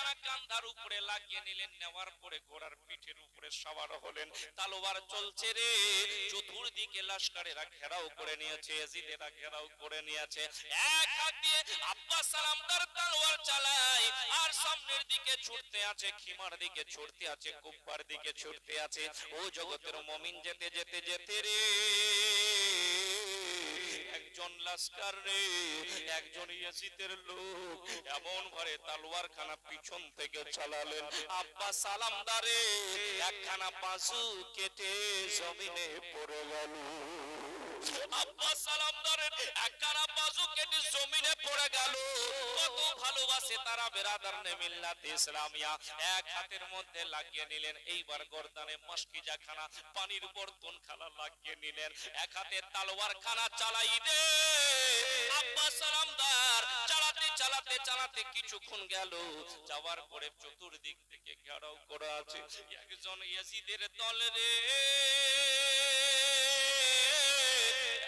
খানা কান্ধার উপরে লাগিয়ে নিলেন, নেওয়ার পরে ঘোড়ার পিঠের উপরে সওয়ার হলেন। তালোয়ার চলছে রে, চতুর্দিকে লস্করেরা ঘেরাও করে নিয়েছে, ইয়াজিদেরা ঘেরাও করে নিয়েছে। এক হাত দিয়ে আব্বাস সালামদার তলোয়ার চালায়, আর সামনের দিকে ছুটতে আছে, খিমার দিকে ছুটতে আছে, কুব্বার দিকে ছুটতে আছে। ও জগতের মুমিন, যেতে যেতে যেতে রে একজন লস্কর রে, একজন ইয়াজিদের লোক এমন ভাবে তলোয়ার খানা পিছন থেকে চালালেন, আব্বাস সালামদারে একখানা বাজু কেটে জমিনে পড়ে গেল। আব্বাস সালামদারের একখানা বাজু কেটে জমিনে পড়ে গেল। কত ভালোবাসে তারা বেরাদারনে মিল্লাত ইসলামিয়া। এক হাতের মধ্যে লাগিয়ে নিলেন, এইবার গর্দানে মশকিজা খানা, পানির বর্তন খানা লাগিয়ে নিলেন, এক হাতে তলোয়ার খানা চালাই দে। আব্বাস সালামদার চালাতে চালাতে চালাতে কিছুক্ষণ গেল, যাওয়ার পরে চতুর্দিক থেকে ঘেরাও করা আছে একজন ইয়াজিদের দল রে।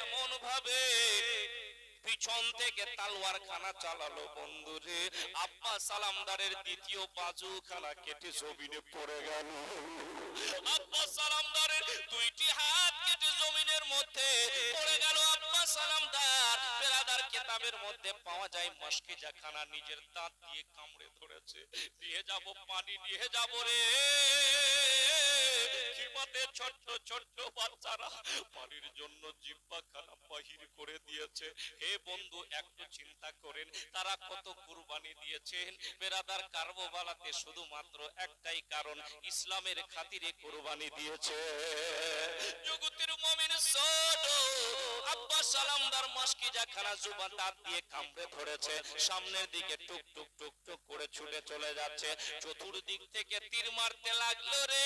এমন ভাবে পিছন থেকে তলোয়ার খানা চালালো বন্ধুরে, আব্বাস সালামদারের দ্বিতীয় বাজু খানা কেটে জমিনে পড়ে গেল। আব্বাস সালামদারের দুইটি হাত কেটে জমিনের মধ্যে পড়ে গেল। আব্বাস সালামদার বেরাদার কিতাবের মধ্যে পাওয়া যায় মশকিজা খানা নিজের দাঁত দিয়ে কামড়ে ধরেছে, নিয়ে যাব পানি নিয়ে যাব রে। খিমাতে ছোট্ট ছোট্ট বাচ্চারা পানির জন্য জিহ্বা খানা বাহির করে দিয়েছে। হে বন্ধু, একটু চিন্তা করেন তারা কত কুরবানি দিয়েছেন বেরাদার কারবালাতে, শুধুমাত্র একটাই কারণ, ইসলামের খাতিরে কুরবানি দিয়েছে। জগতের মুমিন শোনো, আব্বাস সালামদার মশকিজা খানা জুবান দাঁত দিয়ে কামড়ে ধরেছে, সামনের দিকে টুক টুক টুক টুক করে ছুটে চলে যাচ্ছে। চতুর্দিক থেকে তীর মারতে লাগলো রে।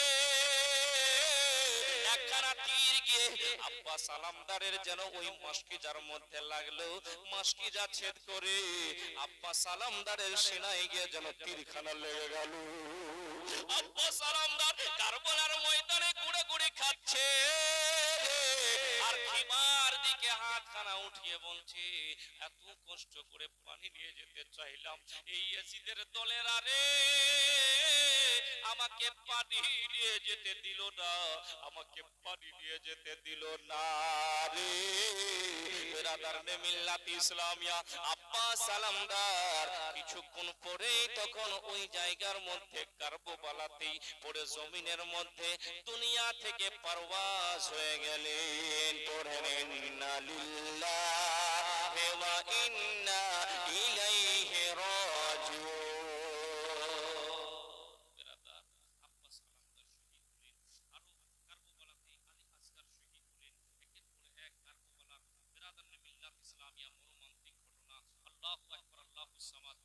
একখানা তীর গিয়ে আব্বাস সালামদারের যেন ওই মশকিজার মধ্যে লাগলো, মশকিজা ছেদ করে আব্বাস সালামদারের সিনায় গিয়ে যেন তীরখানা লেগে গেল। আব্বাস সালামদার কারবালার ময়দানে গুড়ে গুড়ে খাচ্ছে, আর খিমার দিকে হাতখানা উঠিয়ে বলছে, এত কষ্ট করে পানি নিয়ে যেতে চাইলাম, এই ইয়াজিদের দলের আরে আমাকে পানি নিয়ে যেতে দিল না, আমাকে পানি নিয়ে যেতে দিল না রে। বেরাদারনে মিল্লাত ইসলামিয়া, আব্বাস সালামদার কিছুক্ষণ পরে তখন ওই জায়গার মধ্যে কারবালাতেই পড়ে জমিনের মধ্যে দুনিয়া থেকে পারওয়াজ হয়ে গেলেন। পড়েন ইন্না লিল্লাহি ওয়া ইন্না ইলাইহি রাজিউন।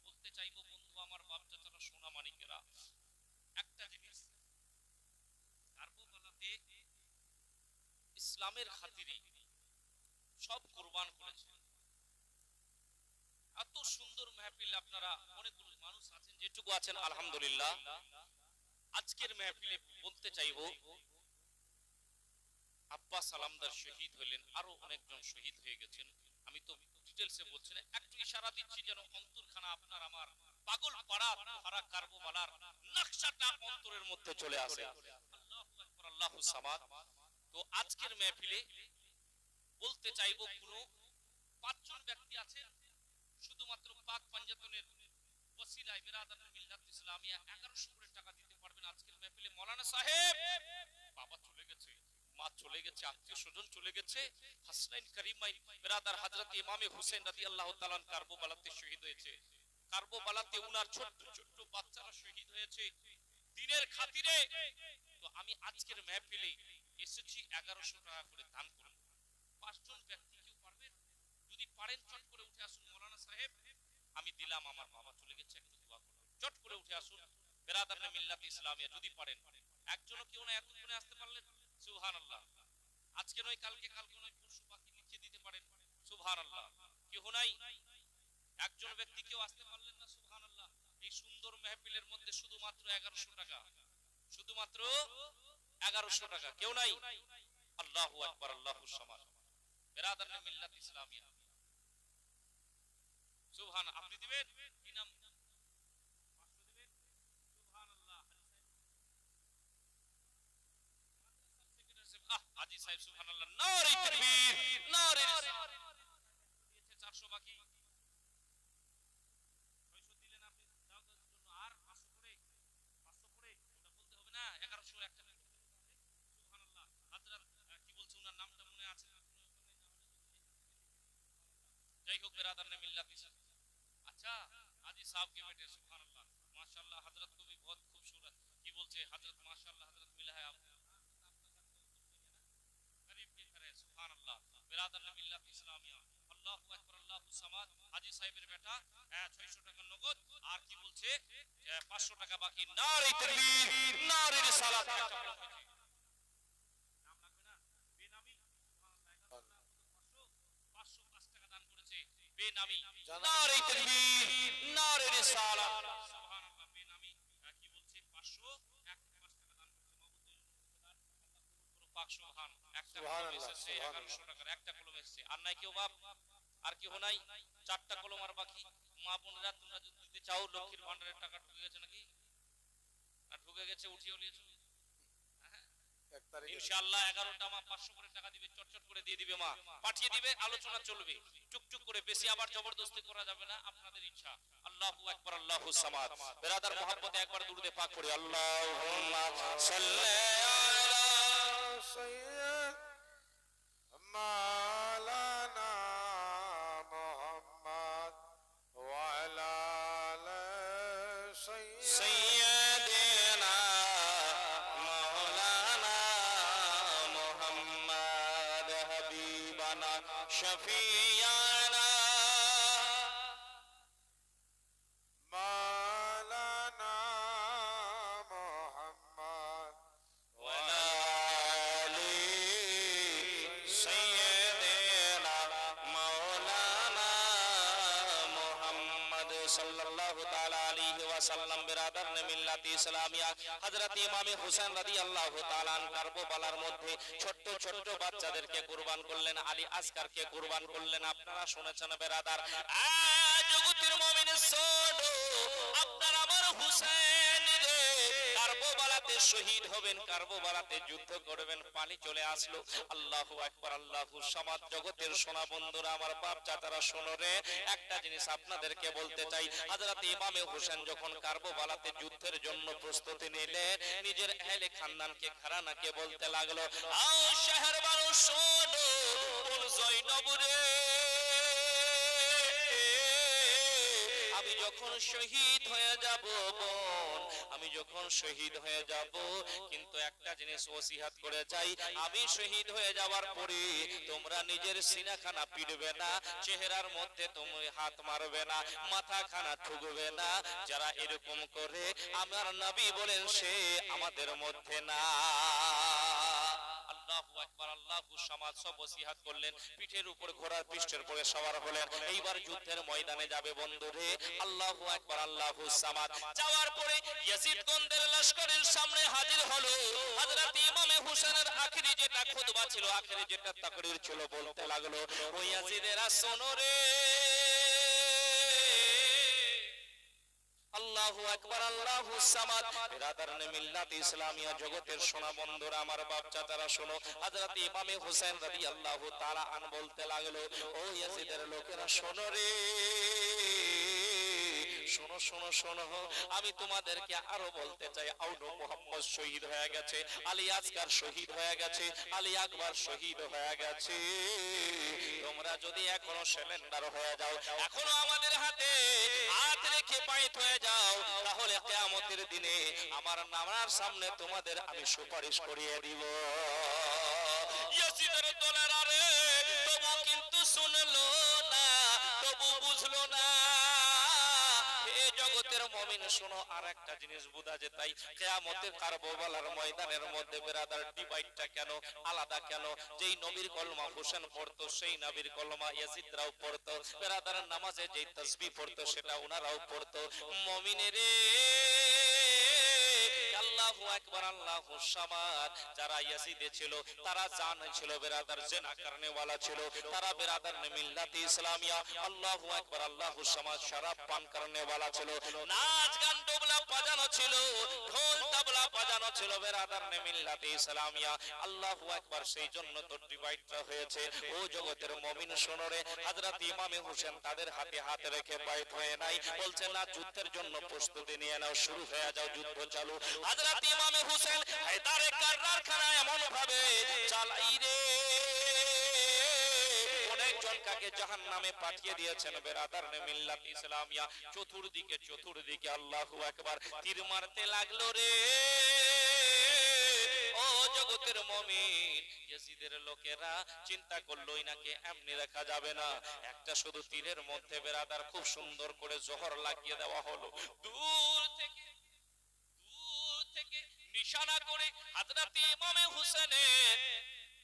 বলতে চাইবো বন্ধু আমার, বাপ চাচারা, সোনা মানিকেরা, একটা জিনিস, কারবালাতে ইসলামের খাতিরে সব কুরবান করেছে। এত সুন্দর মেহফিল, আপনারা অনেকগুলো মানুষ আছেন, যেটুকু আছেন আলহামদুলিল্লাহ। আজকের মেহফিলে বলতে চাইবো, আব্বাস সালামদার শহীদ হইলেন, আরো অনেকজন শহীদ হয়ে গেছেন। আমি তো ডিটেইলসে বলছি না, একটু ইশারা দিচ্ছি যেন অন্তরখানা আপনার আমার পাগল পাড়া ধারা কারবালার নকশাটা অন্তরের মধ্যে চলে আসে। আল্লাহু আকবার, আল্লাহু সামাদ। তো আজকের মেহফিলে বলতে চাইবো, কোন পাঁচজন ব্যক্তি আছে শুধুমাত্র পাক পাঞ্জাতনের ওসিলায় বেরাদার মিল্লাত ইসলামিয়া 1100 করে টাকা দিতে পারবেন আজকের মেহফিলে। মাওলানা সাহেব, বাবা চলে গেছে, মা চলে গেছে, আত্মীয় স্বজন চলে গেছে, হাসনাইন করিমাইন বেরাদার হযরত ইমামে হুসাইন রাদিয়াল্লাহু তাআলা কারবালাতে শহীদ হয়েছে। কারবালাতে উনার ছোট্ট ছোট্ট বাচ্চারা শহীদ হয়েছে দ্বীনের খাতিরে। তো আমি আজকের মেহফিলে এসেছি 1100 টাকা করে দান করব। পাঁচজন ব্যক্তি কেউ পারবেন? যদি পারেন চট করে উঠে আসুন। মাওলানা সাহেব, আমি দিলাম, আমার বাবা চলে গেছে, একটু দোয়া করুন। চট করে উঠে আসুন বেরাদারনে মিল্লাত ইসলামিয়া, যদি পারেন। একজনও কেউ না, এতক্ষণে আসতে পারলেন, সুবহানাল্লাহ। আজকে নয় কালকে, কালকে নয় পরশু, বাকি লিখে দিতে পারেন, সুবহানাল্লাহ। কেউ নাই, একজন ব্যক্তি কেউ আসতে পারলেন না, সুবহানাল্লাহ। এই সুন্দর মেহফিলের মধ্যে শুধুমাত্র 1100 টাকা, শুধুমাত্র 1100 টাকা, কেউ নাই? আল্লাহু আকবার, আল্লাহু সামাদ। বেরাদারনে মিল্লাত ইসলামিয়া, সুবহান। আপনি দিবেন কি নাম? 500 দিবেন, হাজী সাহেব সুবহানাল্লাহ, নারে তাকবীর, নারে রিসালাত। 400 বাকি, 600 দিলেন আপনি দাওয়াতের জন্য, আর 500 করে, 500 করে ওটা বলতে হবে না, 1100 একটা সুবহানাল্লাহ। হযরত কি বলছে ওনার নামটা মনে আছে? যাই হোক বেরাদার ने मिल्लत इस अच्छा हाजी साहब के बेटे सुभान अल्लाह माशाअल्लाह हजरत को भी बहुत खूबसूरत की बोलते हजरत माशाअल्लाह हजरत मिला है आपको गरीब के तरह सुभान अल्लाह बेरादार ने मिल्लत इस्लामिया আল্লাহু আকবার আল্লাহু সামাদ হাজী সাহেবের বেটা 600 টাকা নগদ আর কি বলছে 500 টাকা বাকি নারে তাকবীর নারে রিসালাত নাম লাগবে না বেনামি সুবহানাল্লাহ 505 টাকা দান করেছে বেনামি নারে তাকবীর নারে রিসালাত সুবহানাল্লাহ বেনামি কি বলছে 505 টাকা দান করেছে মাহমুদ পাক সুবহান একটা কলম এসেছে 1100 টাকার একটা কলম এসেছে আর নাই কেউ বাপ আর কেউ নাই চারটা কলম আর বাকি মা বোনেরা তোমরা যদি দিতে চাও লক্ষ্মীর ভান্ডারের টাকা ঢুকে গেছে নাকি আর ঢুকে গেছে উঠিয়ে নিয়েছো ইনশাআল্লাহ 11টা মা 500 করে টাকা দিবে চটচট করে দিয়ে দিবে মা পাঠিয়ে দিবে আলোচনা চলবে টুকটুক করে বেশি আবার জবরদস্তি করা যাবে না আপনাদের ইচ্ছা আল্লাহু আকবার আল্লাহু সামাদ বেরাদার মুহাব্বতে একবার দুরুদে পাক পড়ি আল্লাহুম্মা সাল্লি আলা সাইয়্যিদ মাওলানা মুহাম্মদ ওয়া আলা আলি সাইয়্যিদিনা شفيعنا مولانا محمد وعلى آل سيدنا مولانا محمد صلى الله تعالى عليه وسلم برادر ने मिल्लत इस्लामिया हजरत इमाम हुसैन রাদিয়াল্লাহু তাআলা কারবালার মধ্যে ছোট ছোট বাচ্চাদেরকে কুরবান করলেন আলী আসকারকে কুরবান করলেন আপনারা শুনেছেন বেরাদার জগতের মুমিন সোনো আপনার আমার হুসেন রে কারবালাতে শহীদ হবেন কারবালাতে যুদ্ধ করবেন পানি চলে আসলো আল্লাহু আকবার আল্লাহু সামাদ জগতের সোনা বন্ধুরা আমার বাপ চাচারা শোনো রে একটা জিনিস আপনাদেরকে বলতে চাই হযরত ইমাম হুসেন যখন কারবালাতে যুদ্ধের জন্য প্রস্তুতি নিলেন নিজের আহলে খানদানকে ঘরানাকে বলতে লাগলো আও শহর বানু শোনো কোন জয়নব রে আমি যখন শহীদ হয়ে যাব বোন আমি যখন শহীদ হয়ে যাব কিন্তু একটা জিনিস ওসিয়াত করে যাই আমি শহীদ হয়ে যাওয়ার পরে তোমরা নিজের সিনাখানা পিটবে না চেহারার মধ্যে তুমি হাত মারবে না মাথাখানা ঠুকবে না যারা এরকম করে আমার নবী বলেন সে আমাদের মধ্যে না আল্লাহু আকবার আল্লাহু সামাদ সব ওসিয়াত করলেন পিঠের উপর ঘোড়ার পৃষ্ঠের উপরে সওয়ার হলেন এইবার যুদ্ধের ময়দানে যাবে বন্ধুরে আল্লাহু আকবার আল্লাহু সামাদ যাওয়ার পরে ইয়াজিদ গন্দের লশকরের সামনে হাজির হলো হযরত ইমাম হুসেনের আখেরি যেটা খুতবা ছিল আখেরি যেটা তাকরীর ছিল বলতে লাগলো ও ইয়াজিদেরা শোনো রে আল্লাহু আকবার আল্লাহু সামাদ বিরাদার নে মিল্লাত ইসলামিয়া জগতের সোনা বন্ধুরা আমার বাপ চাচারা শোনো হযরত ইমাম হুসাইন রাদিয়াল্লাহু তাআলা আন বলতে লাগলো ও ইয়াজিদের লোকেরা শোনো রে শোনো শোনো শোনো আমি তোমাদেরকে আরো বলতে চাই আউনো মুহাম্মদ শহীদ হয়ে গেছে আলী আসকার শহীদ হয়ে গেছে আলী আকবর শহীদ হয়ে গেছে তোমরা যদি এখনো সিলিন্ডার হয়ে যাও এখনো আমাদের হাতে হাত রেখে পাইত হয়ে যাও তাহলে কিয়ামতের দিনে আমার নামার সামনে তোমাদের আমি সুপারিশ করিয়ে দিব ইয়াজিদের দলের আরে তবু কিন্তু শুনলো না তবু বুঝলো না জগতের মুমিন শোনো আরেকটা জিনিস বুঝা যায় তাই কিয়ামতের কারবালার ময়দানের মধ্যে বেরাদার ডিভাইডটা কেন আলাদা কেন যেই নবীর কলমা হোসেন পড়তো সেই নবীর কলমা ইয়াজিদরাও পড়তো বেরাদার নামাজে যেই তাসবিহ পড়তো সেটা ওনারাও পড়তো মুমিনের আল্লাহু আকবার আল্লাহু সামাদ যারা ইয়াজিদে ছিল তারা জান ছিল বেরাদার জিনা করনে वाला ছিল তারা বেরাদার নে মিল্লাত ইসলামিয়া আল্লাহু আকবার আল্লাহু সামাদ শরাব পান করনে वाला ছিল নাচ গান ডোবলা বাজানো ছিল, ঢোল তাবলা বাজানো ছিল বেরাদারনে মিল্লাতে ইসলামিয়া। আল্লাহু আকবার। সেই জন্য তো ডিভাইডটা হয়েছে। ও জগতের মুমিন শোনো রে, হযরত ইমামে হোসেন তাদের হাতে হাত রেখে বাইত হয়ে নাই, বলছে না যুদ্ধের জন্য প্রস্তুতি নিয়ে নাও, শুরু হয়ে যাও, যুদ্ধ চালু। হযরত ইমামে হোসেন হায়দারে কাররার খানা এমন ভাবে চালাই রে, অনেক জনকে জাহান্নামে পাঠিয়ে দিয়েছেন বেরাদারনে মিল্লাত ইসলামিয়া। চতুর্দিকে আল্লাহু আকবার, তীর মারতে লাগলো রে। ও জগতের মুমিন, ইয়াজিদের লোকেরা চিন্তা করলো ইনাকে এমনি রাখা যাবে না, একটা শুধু তীরের মধ্যে বেরাদার খুব সুন্দর করে জোহর লাগিয়ে দেওয়া হলো। দূর থেকে নিশানা করে হযরত ইমামে হোসেনের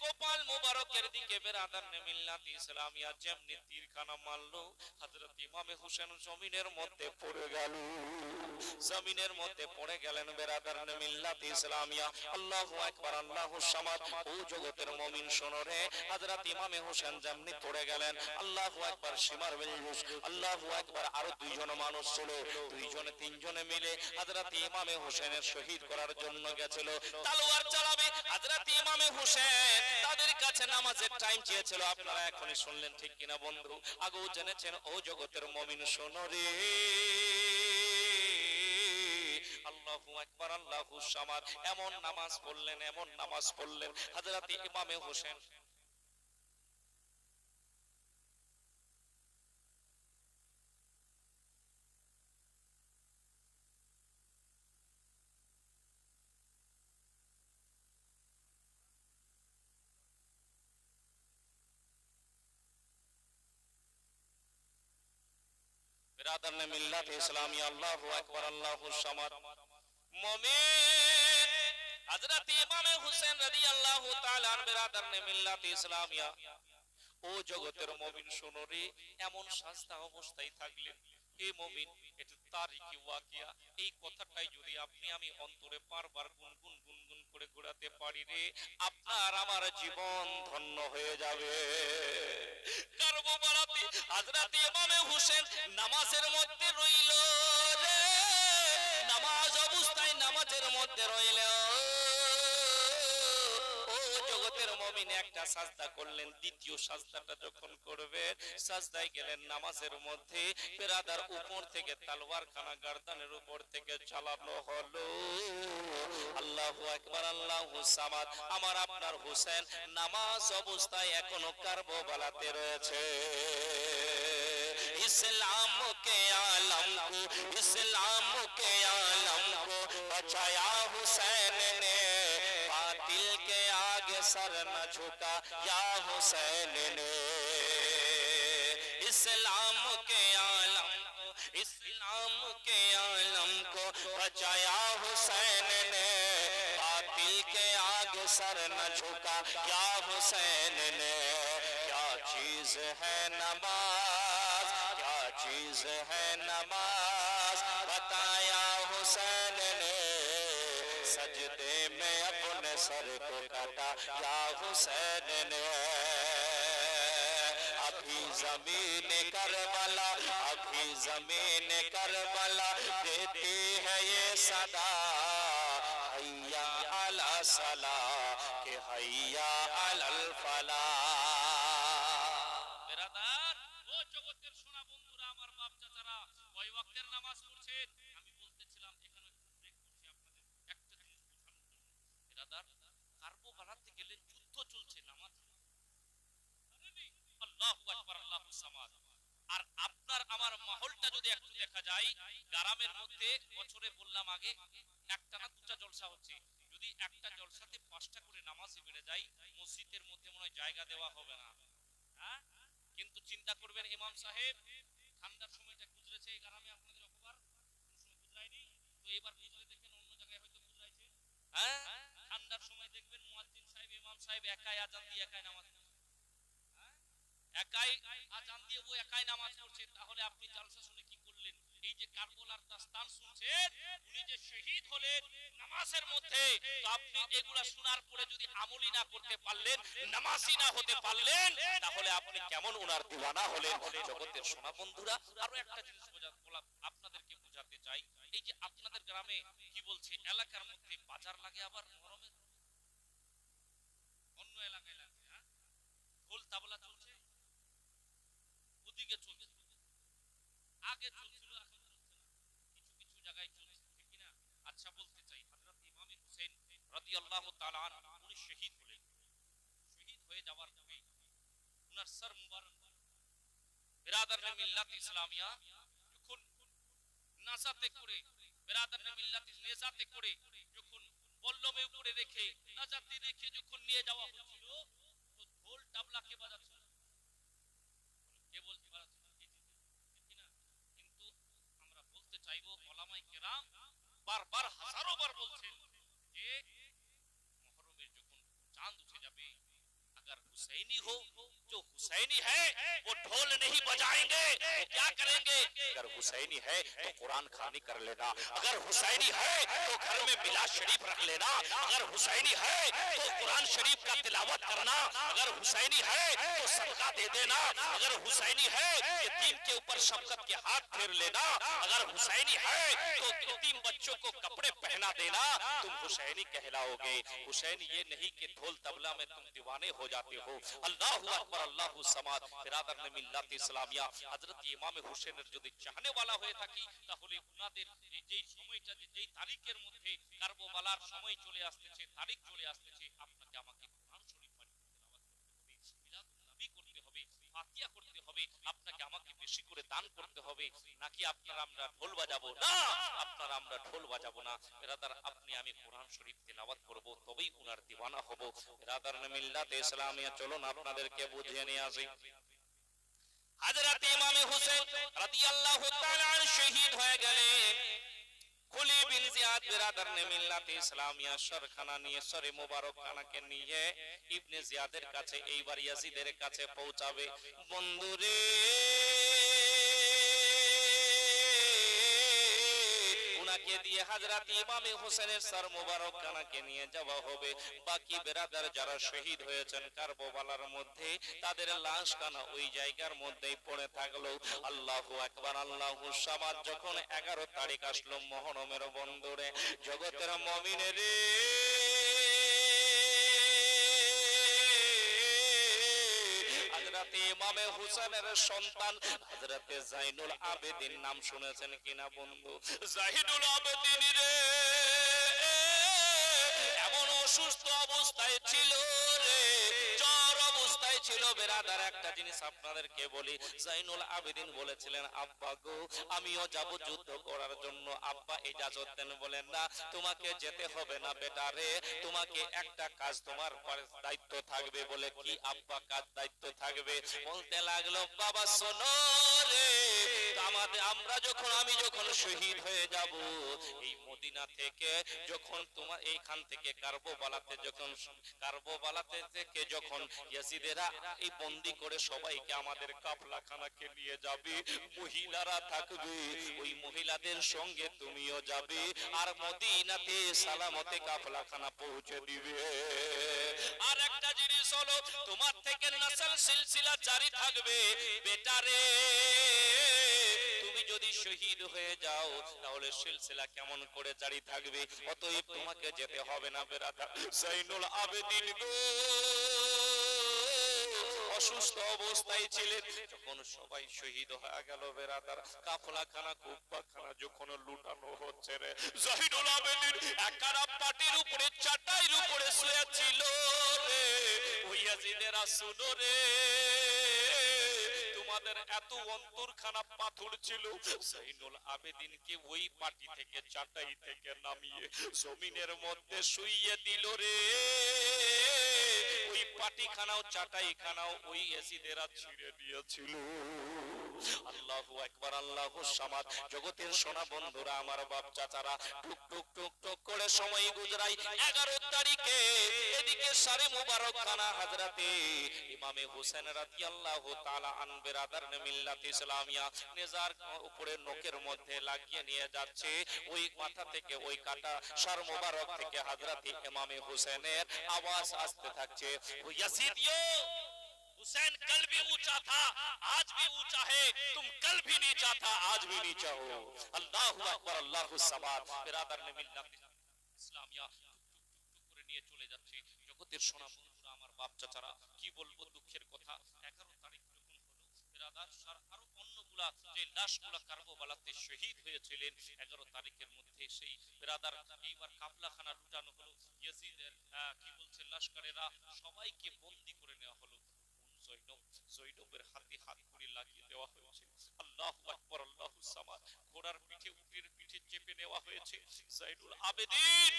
কপাল মুবারকের দিকে বেরাদারনে মিল্লাত ইসলামিয়া যেমনি তীরখানা মারলো, হযরত ইমামে হোসেন জমিনের মধ্যে পড়ে গেল, জমিনের মধ্যে পড়ে গেলেন বেরাদারনে মিল্লাত ইসলামিয়া। আল্লাহু আকবার, আল্লাহু সামাদ। ও জগতের মুমিন শোনো রে, হযরত ইমামে হোসেন যেমনি পড়ে গেলেন, আল্লাহু আকবার, সীমার বেজুস, আল্লাহু আকবার। আরো দুইজন মানুষ ছিল, দুইজনে তিনজনে মিলে হযরত ইমামে হোসেনের শহীদ করার জন্য গেছিল। তলোয়ার চালাবে হযরত ইমামে হোসেন, তাদের কাছে নামাজের টাইম চেয়েছিল। আপনারা এখনই শুনলেন ঠিক কিনা বন্ধু? আগেও জেনেছেন। ও জগতের মুমিন শোনো রে, আল্লাহু আকবার, আল্লাহু সামাদ। এমন নামাজ পড়লেন হযরত ইমামে হোসেন। বেরাদারনে মিল্লাত ইসলামিয়া, আল্লাহু আকবার, আল্লাহু সামাদ। মুমিন হযরত ইমামে হোসেন রাদিয়াল্লাহু তাআলা আন বেরাদারনে মিল্লাত ইসলামিয়া। ও জগতের মুমিন শোনো রে, এমন সাজদা অবস্থায় থাকলেন। হে মুমিন, এটা তারিখি ওয়াকিয়া। এই কথাটাই যদি আপনি আমি অন্তরে বারবার গুনগুন করে ঘোরাতে পারি রে, আপনার আমার জীবন ধন্য হয়ে যাবে। কারবালাতে হযরত ইমামে হোসেন নামাজের মধ্যে রইল রে, নামাজ অবস্থায় নামাজের মধ্যে রইল। ও জগতের মুমিন, একটা সাজদা করলেন, দ্বিতীয় সাজদাটা যখন করবেন, সাজদায় গেলেন নামাজের মধ্যে, বেরাদার উপর থেকে তলোয়ার খানা গর্দানের উপর থেকে চালানো হলো। আল্লাহু আকবার, আল্লাহু সামাদ। আমার আপনার হোসেন নামাজ অবস্থায় এখনো কারবালাতে রয়েছে। इस्लाम के आलम को बचाया हुसैन ने, बातिल के आगे सर न झुका या हुसैन ने। इस्लाम के आलम को बचाया हुसैन ने, बातिल के आगे सर न झुका या हुसैन ने। क्या चीज है नमाज, क्या चीज है नमाज, बताया हुसैन ने, सजदे में अपने सर को काटा या हुसैन ने। अभी जमीन करबला, अभी जमीन करबला देती है ये सदा, हैया अला सला के हैया अलल फला। ও জগতের সোনা বন্ধুরা, আমার বাপ চাচারা, ওই ওয়াক্তের নামাজ পড়ছেন। আমি বলতেছিলাম এখানে ব্রেক করছি আপনাদের একটা জিনিস বোঝানোর জন্য। বেরাদার, কারবালাতে গেলেন, যুদ্ধ চলছে, নামাজ। আল্লাহু আকবার, আল্লাহু সামাদ। আর আপনার আমার মাহলটা যদি একটু দেখা যায়, গ্রামের মধ্যে বছরে বললাম আগে একটা না দুটা জলসা হচ্ছে। যদি একটা জলসাতে 5টা করে নামাজি বেড়ে যায়, মসজিদের মধ্যে মনে হয় জায়গা দেওয়া হবে না। হ্যাঁ, কিন্তু চিন্তা করবেন ইমাম সাহেব, ঠান্ডার সময়টা গুজরেছে এই গ্রামে, আপনাদের অপবার কোন সময় গুজরায়নি তো, এবার গুজরে দেখেন অন্য জায়গায় হয়তো গুজরাইছে। হ্যাঁ, ঠান্ডার সময় দেখবেন মুয়াজ্জিন সাহেব, ইমাম সাহেব একাই আজান দিয়ে একাই নামাজ পড়ছে। একাই আজান দিয়ে ও একাই নামাজ পড়ছে। তাহলে আপনি জালসা শুনে কি করলেন? এই যে কারবালার দাস্তান শুনছেন, উনি যে শহীদ হলেন নামাজের মধ্যে, তো আপনি এগুলা শোনার পরে যদি আমলি না করতে পারলেন, নামাজি না হতে পারলেন, তাহলে আপনি কেমন ওনার দিওয়ানা হলেন? জগতের সোনা বন্ধুরা, আরো একটা জিনিস আপনাদেরকে বোঝাতে চাই, এই যে আপনাদের গ্রামে কি বলছে এলাকার মধ্যে বাজার লাগে আবার মহরমের, অন্য এলাকায় লাগে, হ্যাঁ ঢোল তাবলা চলছে, ওদিকে চলছে, আগে চলছিল এখন চলছে না, কিছু কিছু জায়গায় চলছে, ঠিক কি না? আচ্ছা বলতে চাই হযরত ইমাম হুসাইন রাদিয়াল্লাহু তাআলা আনহু উনি শহীদ হলেন, শহীদ হয়ে যাওয়ার পরে উনার সর মুবারক বিরাদার মিল্লাত ইসলামিয়া যখন নাসাতে করে, বিরাদার মিল্লাত নেজাতে করে যখন পল্লবে উপরে রেখে নাজাতে রেখে যখন নিয়ে যাওয়া হচ্ছিল, তো ঢোল তাবলা কে বাজাচ্ছিল, কে বলতে বাজাচ্ছিল, ঠিক না? কিন্তু আমরা বলতে চাইবো ওলামায়ে কেরাম বারবার হাজারো বার বলছেন যে মুহররমের যখন চাঁদ উঠে যাবে, अगर हुसैनी हो जो हुसैनी है वो ढोल नहीं बजाएंगे, वो क्या करेंगे? अगर हुसैनी है तो कुरान खानी कर लेना, अगर हुसैनी है तो घर में मिलाद शरीफ रख लेना, अगर हुसैनी है तो कुरान शरीफ का तिलावत करना, अगर हुसैनी है तो सदका दे देना, अगर हुसैनी है यतीम के ऊपर शफकत के हाथ फेर लेना, अगर हुसैनी है तो यतीम बच्चों को कपड़े पहना देना, तुम हुसैनी कहलाओगे। हुसैन ये नहीं कि ढोल तबला में तुम दीवाने हो जाते हो। अल्लाहु अकबर अल्लाहु समाद। बिरादर ने मिल्लात इस्लामिया हযরত ইমাম হুসেনের যদি চাহনে वाला হয়ে থাকি, তাহলে উনাদের যেই সময়টা যেই তারিখের মধ্যে কারবালার সময় চলে আসছে, তারিখ চলে আসছে, আপনাকে আমাকে কোরআন শরীফ পাঠ করতে হবে, মিলাদুন নবী করতে হবে, ফাতিহা করতে হবে, আপনাকে আমাকে বেশি করে দান করতে হবে, নাকি আপনারা আমরা ঢোল বাজাবো না, আপনারা আমরা ঢোল বাজাবো না। বিরাদার আপনি আমি কোরআন শরীফ তেলাওয়াত করব, তবেই উনার দিওয়ানা হব। বিরাদার মিল্লাত ইসলামিয়া চলুন আপনাদেরকে বুঝিয়ে নিয়ে আসি। হযরত ইমাম হুসাইন রাদিয়াল্লাহু তাআলা আনহু শহীদ হয়ে গেলেন। কুলি বিন জিয়াদ বিরাদার নে মিল্লাত ইসলামিয়া সরখানা নিয়ে, সরে মুবারক খানাকে নিয়ে ইবনে জিয়াদের কাছে, এইবার ইয়াজিদের কাছে পৌঁছাবে। বন্ধুরে উনাকে দিয়ে হযরত ইমাম হুসেনের সর মুবারক খানাকে নিয়ে যাওয়া হবে। বাকি বিরাদার যারা শহীদ হয়েছেন কারবালার মধ্যে, তাদের লাশ খানা ওই জায়গার মধ্যেই পড়ে থাকলো। আল্লাহু আকবার আল্লাহু সামাদ। যখন 11 তারিখ আসলো মুহররমের, বন্ধুরে জগতের মুমিনের হযরত ইমাম হুসেনের সন্তান হযরত জাইনুল আবেদিন, নাম শুনেছেন কিনা বন্ধু? জাইনুল আবেদিন রে এমন অসুস্থ অবস্থায় ছিল রে, জ্বর অবস্থায় ছিল। বিরাদার একটা জিনিস আপনাদেরকে বলি, জাইনুল আবেদিন বলেছিলেন, আব্বা গো আমিও যাব যুদ্ধ করার জন্য। আব্বা ইজাজত দেন, বলেন না তোমাকে যেতে হবে না বেটা রে, তোমাকে একটা কাজ তোমার দায়িত্ব থাকবে। বলে কি আব্বা কাজ দায়িত্ব থাকবে? বলতে লাগলো, বাবা শোনো রে, আমি যখন শহীদ হয়ে যাব, এই মদিনা থেকে যখন তোমার এইখান থেকে কারবালাতে থেকে যখন ইয়াজিদেরা এই বন্দী করে সবাইকে আমাদের কাফলাখানাকে নিয়ে যাবে, মহিলারা থাকবে, ওই মহিলাদের সঙ্গে তুমিও যাবে, আর মদিনাতে সালামতে কাফলাখানা পৌঁছে দিবে। আর একটা জিনিস হলো, তোমার থেকে নসল সিলসিলা জারি থাকবে বেটারে। তুমি যদি শহীদ হয়ে যাও তাহলে সিলসিলা কেমন করে জারি থাকবে? অতএব তোমাকে যেতে হবে না বেরাদার। জাইনুল আবেদিন গো অসুস্থ অবস্থায় ছিলেন, যখন সবাই শহীদ হয়ে গেল বেরাদার, কাফলাখানা কুফাখানা যখন লুটানো হচ্ছে রে, জাইনুল আবেদিন একখানা পাটির উপরে চাটাইয়ের উপরে শুয়ে ছিল রে। ওই ইয়াজিদেরা শুনো রে, তোমাদের এত অন্তরখানা পাথর ছিল, জাইনুল আবেদিনকে ওই পাটি থেকে চাটাই থেকে নামিয়ে জমিনের মধ্যে শুইয়ে দিল রে। ওই পাটিখানাও চাটাইখানাও ওই ইয়াজিদেরা ছিঁড়ে দিয়েছিল। আল্লাহু আকবার আল্লাহু সামাদ। জগতের সোনা বন্ধুরা, আমার বাপ চাচারা, টুক টুক টুক টুক করে সময় গুজরাই। 11 তারিখে এদিকে সারে মুবারক খানা হযরতে ইমামে হুসেন রাদিয়াল্লাহু তাআলা আন বিরাদার মিল্লাত ইসলামিয়া নেজার উপরে নখের মধ্যে লাগিয়ে নিয়ে যাচ্ছে। ওই মাথা থেকে ওই কাটা সর মুবারক থেকে হযরতে ইমামে হুসেনের আওয়াজ আসতে থাকছে, ও ইয়াজিদিও हुसैन कल भी ऊंचा था, आज भी ऊंचा है, तुम कल भी नीचा था, आज भी नीचा हो। अल्लाहु আকবার, আল্লাহু সামাদ। বিরাদার ने मिल्लत ইসলামিয়া করে নিয়ে চলে যাচ্ছে। জগতের সোনা বন্ধুরা, আমার বাপ চাচারা, কি বলবো দুঃখের কথা। 11 তারিখ যখন হলো বিরাদার, আরো অন্যগুলা যে লাশগুলা কারবালাতে শহীদ হয়েছিলেন 11 তারিখের মধ্যে, সেই বিরাদার এইবার কাফলাখানা লুটানো হলো। ইয়াজিদের কি বলছে লস্করেরা সবাইকে বন্দী করে নেওয়া হলো। জৈনবের হাতে হাত করে লাগিয়ে দেওয়া হয়েছে। আল্লাহু আকবার, আল্লাহু সামাদ। ঘোড়ার পিঠে, উটের পিঠে চেপে নেওয়া হয়েছে জৈনুল আবেদিন।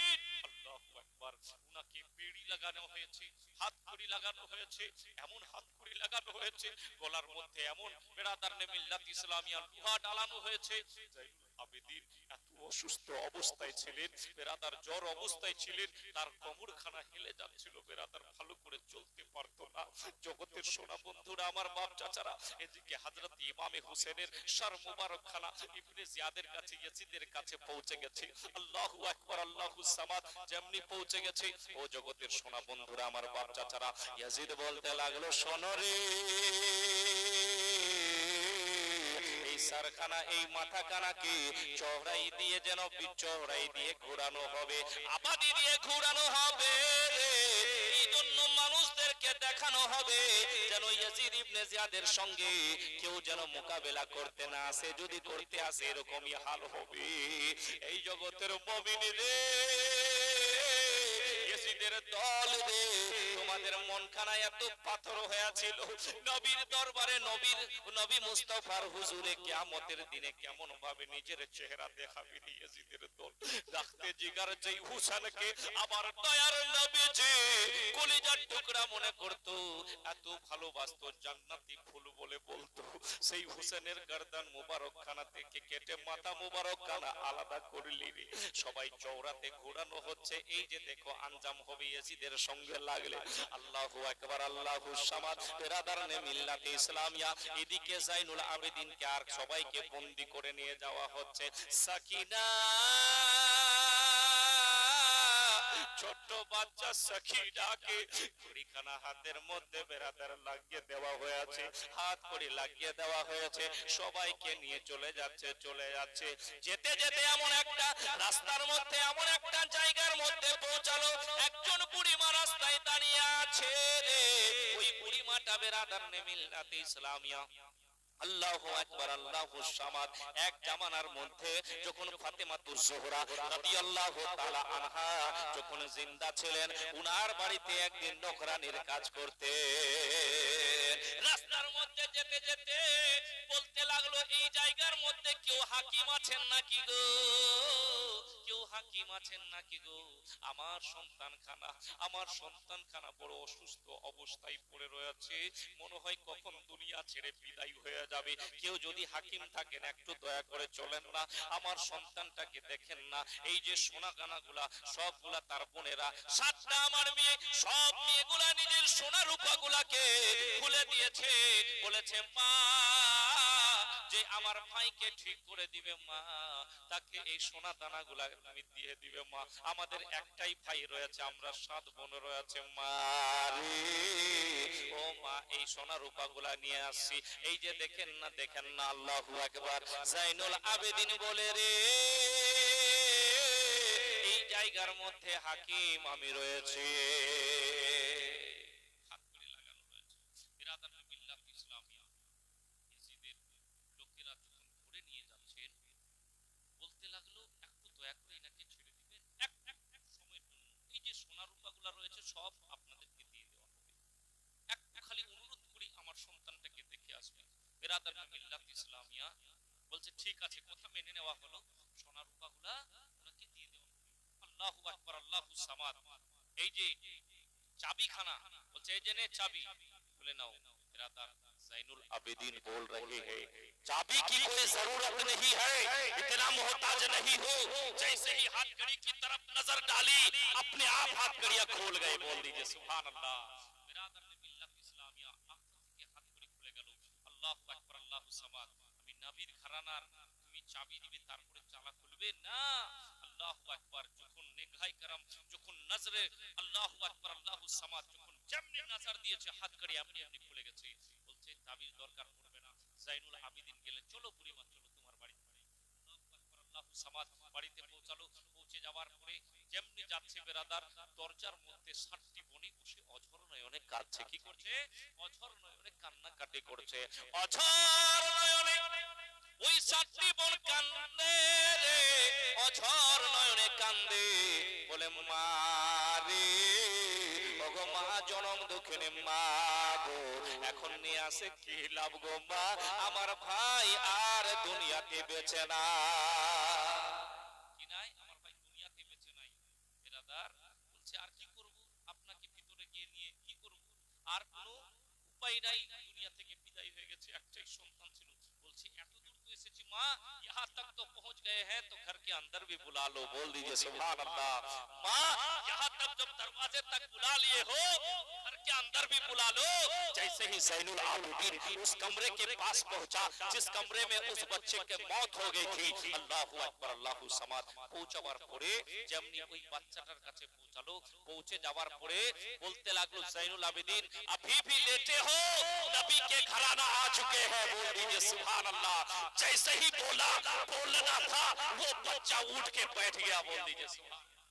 আল্লাহু আকবার। উনাকে বেড়ি লাগানো হয়েছে, হাত কড়ি লাগানো হয়েছে, এমন হাত কড়ি লাগানো হয়েছে, গলার মধ্যে এমন বিরাদার নে মিল্লাত ইসলামিয়া লোহা ডালানো হয়েছে। জৈনুল আবেদিন এত অসুস্থ অবস্থায় ছিলেন বিরাদার, জ্বর অবস্থায় ছিলেন, তার কোমরখানা হেলে যাচ্ছিল বিরাদার, ভালো করে চলতে পারতো না। জগতের সোনা বন্ধুরা, আমার বাপ চাচারা, এদিকে হযরত ইমামে হোসেনের সর মুবারক খানা ইবনে জিয়াদের কাছে, ইয়াজিদের কাছে পৌঁছে গেছে। আল্লাহু আকবার, আল্লাহু সামাদ। যেমনি পৌঁছে গেছে, ও জগতের সোনা বন্ধুরা, আমার বাপ চাচারা, ইয়াজিদ বলতে লাগলো, শোনো রে, সারখানা, এই মাথা কানাকে চওড়াই দিয়ে যেন চওড়াই দিয়ে ঘোরানো হবে, আবাদি দিয়ে ঘোরানো হবে, এই জন্য মানুষদেরকে দেখানো হবে যেন ইয়াজিদ ইবনে জিয়াদের সঙ্গে কেউ যেন মোকাবেলা করতে না আসে, যদি করতে আসে এরকমই হাল হবে। এই জগতের মুমিন রে, ইয়াজিদের দল রে, তোমাদের মনখানা এত পাথর হয়ে ছিল, নবীর দরবারে নবী মুস্তাফার হুজুরে কিয়ামতের দিনে কেমন ভাবে নিজের চেহারা দেখাবে ইয়াজিদের দল। রাখতে জিগার যেই হুসেনকে আবার দয়ার নবীজি কলিজার টুকরা মনে করত, এত ভালোবাসতো, জান্নাতি ফুল বলে বলতো। সেই হুসেনের গর্দান মুবারক খানা থেকে কেটে মাথা মুবারক খানা আলাদা করলি রে, সবাই চওড়াতে ঘোরানো হচ্ছে। এই যে দেখো আঞ্জাম হবে ইয়াজিদের সঙ্গে লাগলে। আল্লাহু আকবার, আল্লাহু সামাদ। বিরাদার নে মিল্লাত ইসলামিয়া, এদিকে জাইনুল আবেদিনকে আর সবাইকে বন্দী করে নিয়ে যাওয়া হচ্ছে। সাকিনা, ছোট্ট বাচ্চা সাকিনাকে কুড়িখানা হাতের মধ্যে বেরাদার লাগিয়ে দেওয়া হয়েছে, হাত করে লাগিয়ে দেওয়া হয়েছে। সবাইকে নিয়ে চলে যাচ্ছে, চলে যাচ্ছে। যেতে যেতে এমন একটা রাস্তার মধ্যে, এমন একটা জায়গার মধ্যে পৌঁছালো, একজন বুড়িমা রাস্তায় দাঁড়িয়ে আছে রে। ওই বুড়িমাটা বিরাদার নে মিল্লাত ইসলামিয়া, আল্লাহু আকবার, আল্লাহু সামাদ। এক জামানার মধ্যে যখন ফাতেমাতুজ জোহরা রাদিয়াল্লাহু তাআলা আনহা যখন জিন্দা ছিলেন, উনার বাড়িতে একদিন নকরানির কাজ করতে, রাস্তার মধ্যে যেতে যেতে বলতে লাগলো, এই জায়গার মধ্যে কেউ হাকিম আছেন নাকি গো, কেউ হাকিম আছেন নাকি গো? আমার সন্তান খানা বড় অসুস্থ অবস্থায় পড়ে রয়েছে, মনে হয় কখন দুনিয়া ছেড়ে বিদায় হয়ে যাবে। কেউ যদি হাকিম থাকেন একটু দয়া করে চলেন না, আমার সন্তানটাকে দেখেন না। এই যে সোনা গানাগুলা সবগুলা তার বোনেরা, 7টা আমার মেয়ে, সব মেয়েগুলা নিজের সোনা রূপা গুলাকে খুলে দিয়েছে, বলেছে মা যে আমার ভাইকে ঠিক করে দিবে মা, তাকে এই সোনা দানা গুলা তুমি দিয়ে দিবে মা। আমাদের একটাই ভাই রয়েছে, আমরা 7 বোন রয়েছে মা রে, ও মা এই সোনা রূপা গুলা নিয়ে আসছি। এই যে দেখেন না, আল্লাহু আকবার। জাইনুল আবেদিন বলে রে, এই জায়গার মধ্যে হাকিম আমি রয়েছে। হাত করে লাগানো হয়েছে। বিরাদার মিল্লাত ইসলামিয়া, ইয়াজিদের লোকেরা যখন ধরে নিয়ে যাচ্ছেন, বলতে লাগলো একটু দয়া করে এনাকে ছেড়ে দিবেন এক সময়ের জন্য, এই যে সোনা রূপাগুলা রয়েছে সব আপনাদেরকে দিয়ে দেওয়া হবে, একটু খালি অনুরোধ করি আমার সন্তানটাকে দেখে আসবে। বিরাদার মিল্লাত ইসলামিয়া বলছে ঠিক আছে, কথা মেনে নেওয়া হলো, সোনা রূপাগুলা ওনাকে দিয়ে দেওয়া হবে। আল্লাহু আকবার, আল্লাহু সামাদ। এই যে চাবিখানা, বলছে এই যে নে চাবি, বলে নাও। बिरादर ज़ैनुल आबिदीन बोल रहे हैं, चाबी की कोई जरूरत नहीं है, इतना मोहताज नहीं हो। जैसे ही हाथ घड़ी की तरफ नजर डाली, अपने आप हाथ घड़ियां खोल गए। बोल दीजिए सुभान अल्लाह। बिरादर ने मिल्लत इस्लामिया आपके हाथ घड़ी खुले গেল। আল্লাহু আকবার, আল্লাহু সামাদ। আমি নবীর ঘরানার, তুমি চাবি দিবে তারপরে চালা খুলবে না। আল্লাহু আকবার। যখন নেগাহে করম, যখন নজরে আল্লাহু আকবার, আল্লাহু সামাদ, যখন যেমনি নাসার দিয়েছে হাত কাড়ি এমনি এমনি খুলে গেছে। বলছে তাবিজ দরকার পড়বে না। জাইনুল আবিদিন গেলেন, চলো বুড়িমা চলো তোমার বাড়িতে। আল্লাহু সামাদ বাড়িতে পৌঁছালো। পৌঁছে যাওয়ার পরে যেমনি যাচ্ছে বেরাদার, দরজার মধ্যে 60টি বনি বসে অঝর নয়নে কাঁদছে। কি করছে? অঝর নয়নে কান্নাকাটি করছে। অঝর নয়নে ওই 60টি বোন কান্দে রে, অঝর নয়নে কান্দে, বলে মা রে, ওগো মা জনম দুঃখিনী মা গো, এখন নিয়ে আসে কি লাভ গো মা, আমার ভাই আর দুনিয়াতে বেঁচে না। কি নাই? আমার ভাই দুনিয়াতে বেঁচে নাই। বেরাদার বলছে আর কি করব, আপনাকে ভিতরে গিয়ে নিয়ে কি করব, আর কোনো উপায় নাই, দুনিয়া থেকে বিদায় হয়ে গেছে, একটাই সন্তান ছিল। বলছি এত দূর তো এসেছি মা, यहाँ तक तो पहुंच गए हैं तो घर के अंदर भी बुला लो। बोल दीजिए सुभान अल्लाह। माँ यहाँ तक जब दरवाजे तक बुला लिए हो, घर के अंदर भी बुला लो। जैसे ही ज़ैनुल आबिदीन उस कमरे के पास पहुंचा जिस कमरे में उस बच्चे की मौत हो गई थी, अल्लाहु अकबर अल्लाहु समाद, পৌঁছাবার পরে যেমনি ওই বাচ্চাটার কাছে পৌঁছালো, পৌঁছে যাওয়ার পরে বলতে লাগলো ज़ैनुल आबिदीन अभी भी लेटे हो, नबी के घराना आ चुके हैं। बोल दीजिए सुभान अल्लाह। जैसे ही बोला, बोलना था, वो बच्चा उठ के बैठ गया। बोल दीजिए सुभान अल्लाह।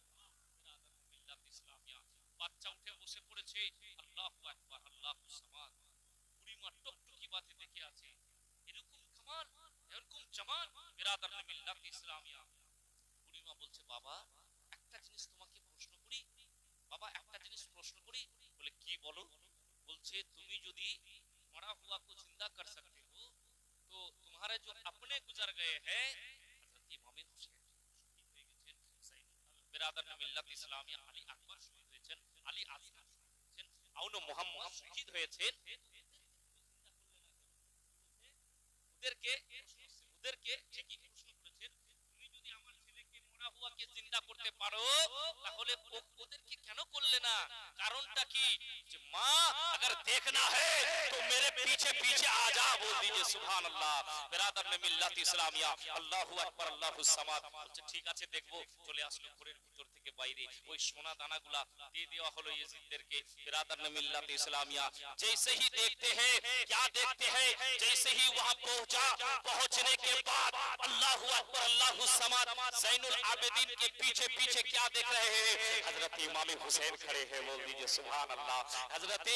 इस्लामिया বাচ্চা উঠে বসে পড়েছে। আল্লাহু আকবার আল্লাহু সামাদ। বুড়িমা টকটকি বাতে দেখে আছে, এরকম খামার, এরকম জামান। বিরাদার মিল্লাত ইসলামিয়া, বুড়িমা বলছে বাবা একটা জিনিস তোমাকে প্রশ্ন করি, বাবা একটা জিনিস প্রশ্ন করি। বলে কি বলো? বলছে তুমি যদি मरा हुआ को जिंदा कर सकते हो तो तुम्हारे जो अपने गुजर गए हैं, हजरत इमाम हुसैन शहीद হয়ে গেছেন, বিরাদার মিল্লাত ইসলামিয়া আলী আকবর শহীদ হয়েছেন, আলী আসগার শহীদ হয়েছেন, আউনো মুহাম্মদ শহীদ হয়েছেন। ওদেরকে ঠিকই প্রশ্ন করেছেন, তুমি যদি আমার ছেলেকে মরা হুয়া কে জিন্দা করতে পারো তাহলে ওদেরকে কেন করলে না? কারণটা কি? যে মা अगर देखना है तो मेरे पीछे पीछे आ जा। बोल दीजिए सुभान अल्लाह। बिरादर ने मिल्लत इस्लामिया, अल्लाहु अकबर अल्लाहु समाद। বলছে ঠিক আছে দেখবো। চলে আসলো ঘরের ভিতর থেকে বাইরে, ওই সোনা দানাগুলা দিয়ে দেওয়া হলো ইয়েজিদদেরকে। बिरादर ने मिल्लत इस्लामिया जैसे ही देखते हैं, क्या देखते हैं, जैसे ही वहां पहुंचा, पहुंचने के बाद अल्लाहु अकबर अल्लाहु समाद, ज़ैनुल आबिदीन के पीछे पीछे क्या देख रहे हैं? हजरत इमाम हुसैन खड़े हैं। बोल दीजिए सुभान अल्लाह। हजरत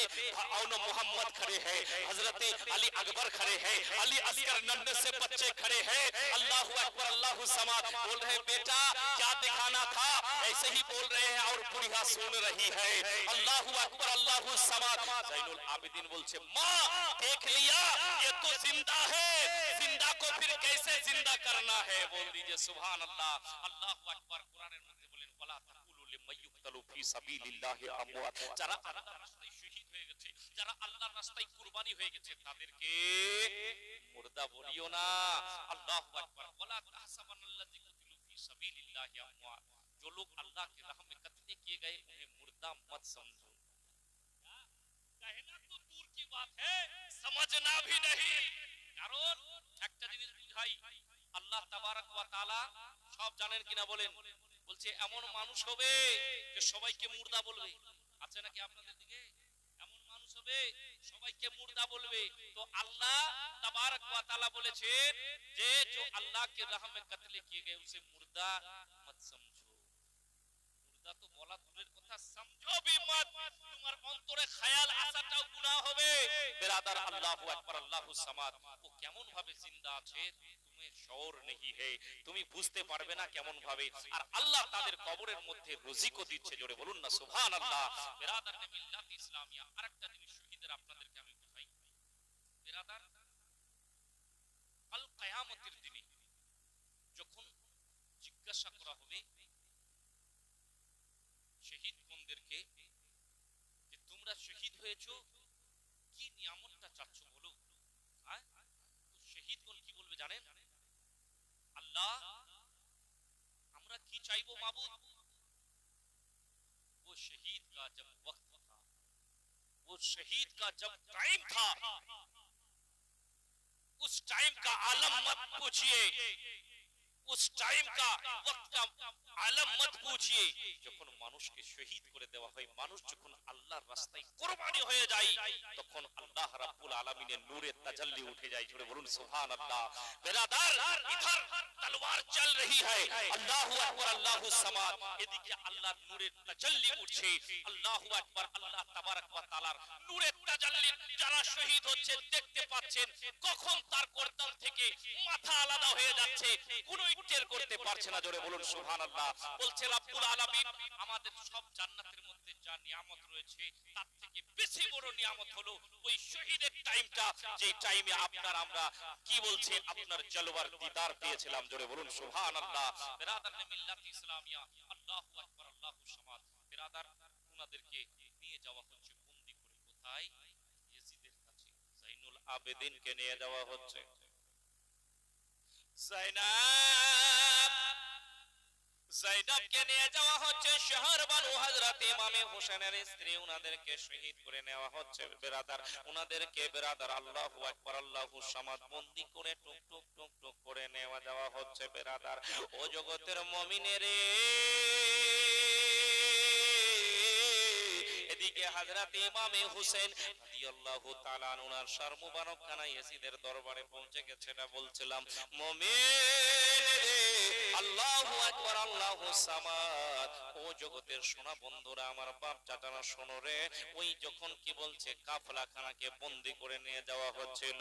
औनो मोहम्मद खड़े हैं, हजरत अली अकबर खड़े हैं, अली असगर नन्हे से बच्चे खड़े हैं। अल्लाहु अकबर अल्लाहु समाद। बोल रहे बेटा क्या दिखाना था? ऐसे ही बोल रहे हैं और बुढ़िया सुन रही है। अल्लाहु अकबर अल्लाहु समाद। ज़ैनुल आबिदीन बोलছে माँ देख लिया, ये तो जिंदा है, जिंदा को फिर कैसे जिंदा करना है? बोल दीजिए सुभान अल्लाह। अल्लाहु अकबर। कुराনের মধ্যে বলেন ওয়ালা তাকুলু লিমাইয়ুকতালু ফি সাবিলিল্লাহি আমওয়াত, যারা আল্লাহর রাস্তায় শহীদ হয়ে গেছে, যারা আল্লাহর রাস্তায় কুরবানি হয়ে গেছে, তাদেরকে মুর্দা বলিও না। আল্লাহু আকবার। ওয়ালা তাহসাবানাল্লাযী কুতিলু ফি সাবিলিল্লাহি আমওয়াত, जो लोग अल्लाह के राह में कत्ल किए गए उन्हें मुर्दा मत समझो। कहना तो दूर की बात है, समझना भी नहीं। কারণ একটা জিনিস বুঝাই, আল্লাহ তাবারক ওয়া তাআলা সব জানেন কিনা বলেন? বলছে এমন মানুষ হবে যে সবাইকে মুর্দা বলবে। আছে নাকি আপনাদের দিকে এমন মানুষ হবে সবাইকে মুর্দা বলবে? তো আল্লাহ তাবারক ওয়া তাআলা বলেছেন যে जो अल्लाह के राह में कत्ल किए गए उसे मुर्दा मत समझो। মুর্দা তো বলা দূরের কথা, समझो भी मत। তোমার অন্তরে খেয়াল আসাটাও গুনাহ হবে। বিরাদার আল্লাহু আকবার আল্লাহু সামাদ। ও কেমন ভাবে জিন্দা আছে তুমি শওর नहीं है, তুমি বুঝতে পারবে না কেমন ভাবে। আর আল্লাহ তাদের কবরের মধ্যে রুজিকও দিচ্ছে। জোরে বলুন না সুবহানাল্লাহ। বিরাদার নে মিল্লাত ইসলামিয়া আরেকটা জিনিস শহীদের আপনাদেরকে আমি বুঝাই। বিরাদার কাল কিয়ামতের দিনে যখন জিজ্ঞাসা করা হবে শহীদ কোনদেরকে যে তোমরা শহীদ হয়েছো, কি নিয়ামতটা চাচ্ছ বলো? তো শহীদগণ কি বলবে জানেন? আল্লাহ আমরা কি চাইবো মাবুদ? वो शहीद का जब वक्त था, वो शहीद का जब टाइम था, उस टाइम का आलम मत पूछिए, उस टाइम का वक्त का आलम मत पूछिए যখন মানুষকে শহীদ করে দেওয়া হয় মানুষ যখন আল্লাহর রাস্তায় কুরবানি হয়ে যায় তখন আল্লাহ রাব্বুল আলামিনের নূরের তাজাল্লি উঠে যায় জোরে বলুন সুবহানাল্লাহ বেরাদার ইধার তলোয়ার চল रही है আল্লাহু আকবার আল্লাহুস সামাদ এদিকে আল্লাহর নূরের তাজাল্লি উঠছে আল্লাহু আকবার আল্লাহ তাবারক ওয়া তাআলার নূরের তাজাল্লি যারা শহীদ হচ্ছে দেখতে পাচ্ছেন কখন তার গর্দান থেকে মাথা আলাদা হয়ে যাচ্ছে কোনো টের করতে পারছে না জোরে বলুন সুবহানাল্লাহ বলছে রব্বুল আলামিন আমাদের সব জান্নাতের মধ্যে যা নিয়ামত রয়েছে তার থেকে বেশি বড় নিয়ামত হলো ওই শহীদের টাইমটা যেই টাইমে আপনার আমরা কি বলছে আপনার জলওয়ার দিদার পেয়েছিলাম জোরে বলুন সুবহানাল্লাহ বিরাদার মিল্লাত ইসলামিয়া আল্লাহু আকবার আল্লাহু সামাদ বিরাদার উনাদেরকে নিয়ে যাওয়া হচ্ছে বন্দী করে কোথায় ইয়াজিদের কাছে জাইনুল আবেদিনকে নিয়ে যাওয়া হচ্ছে জাইনাবকে নিয়ে যাওয়া হচ্ছে শহর বানু হযরত ইমামে হোসেনের স্ত্রী উনাদেরকে শহীদ করে নেওয়া হচ্ছে বিরাদার উনাদেরকে বিরাদার আল্লাহু আকবার আল্লাহু সামাদ বন্দী করে টুক টুক টুক টুক করে নেওয়া যাওয়া হচ্ছে বিরাদার ও জগতের মুমিনেরে এদিকে হযরত ইমামে হোসেন রাদিয়াল্লাহু তাআলা আনহুর সর মুবারক খানা ইয়াজিদের দরবারে পৌঁছে গেছে না বলছিলাম মুমিন আল্লাহু আকবার আল্লাহু সামাদ ও জগতের সোনা বন্ধুরা আমার বাপ চাচারা শোনো রে ওই যখন কি বলছে কাফলা খানাকে বন্দী করে নিয়ে যাওয়া হচ্ছিল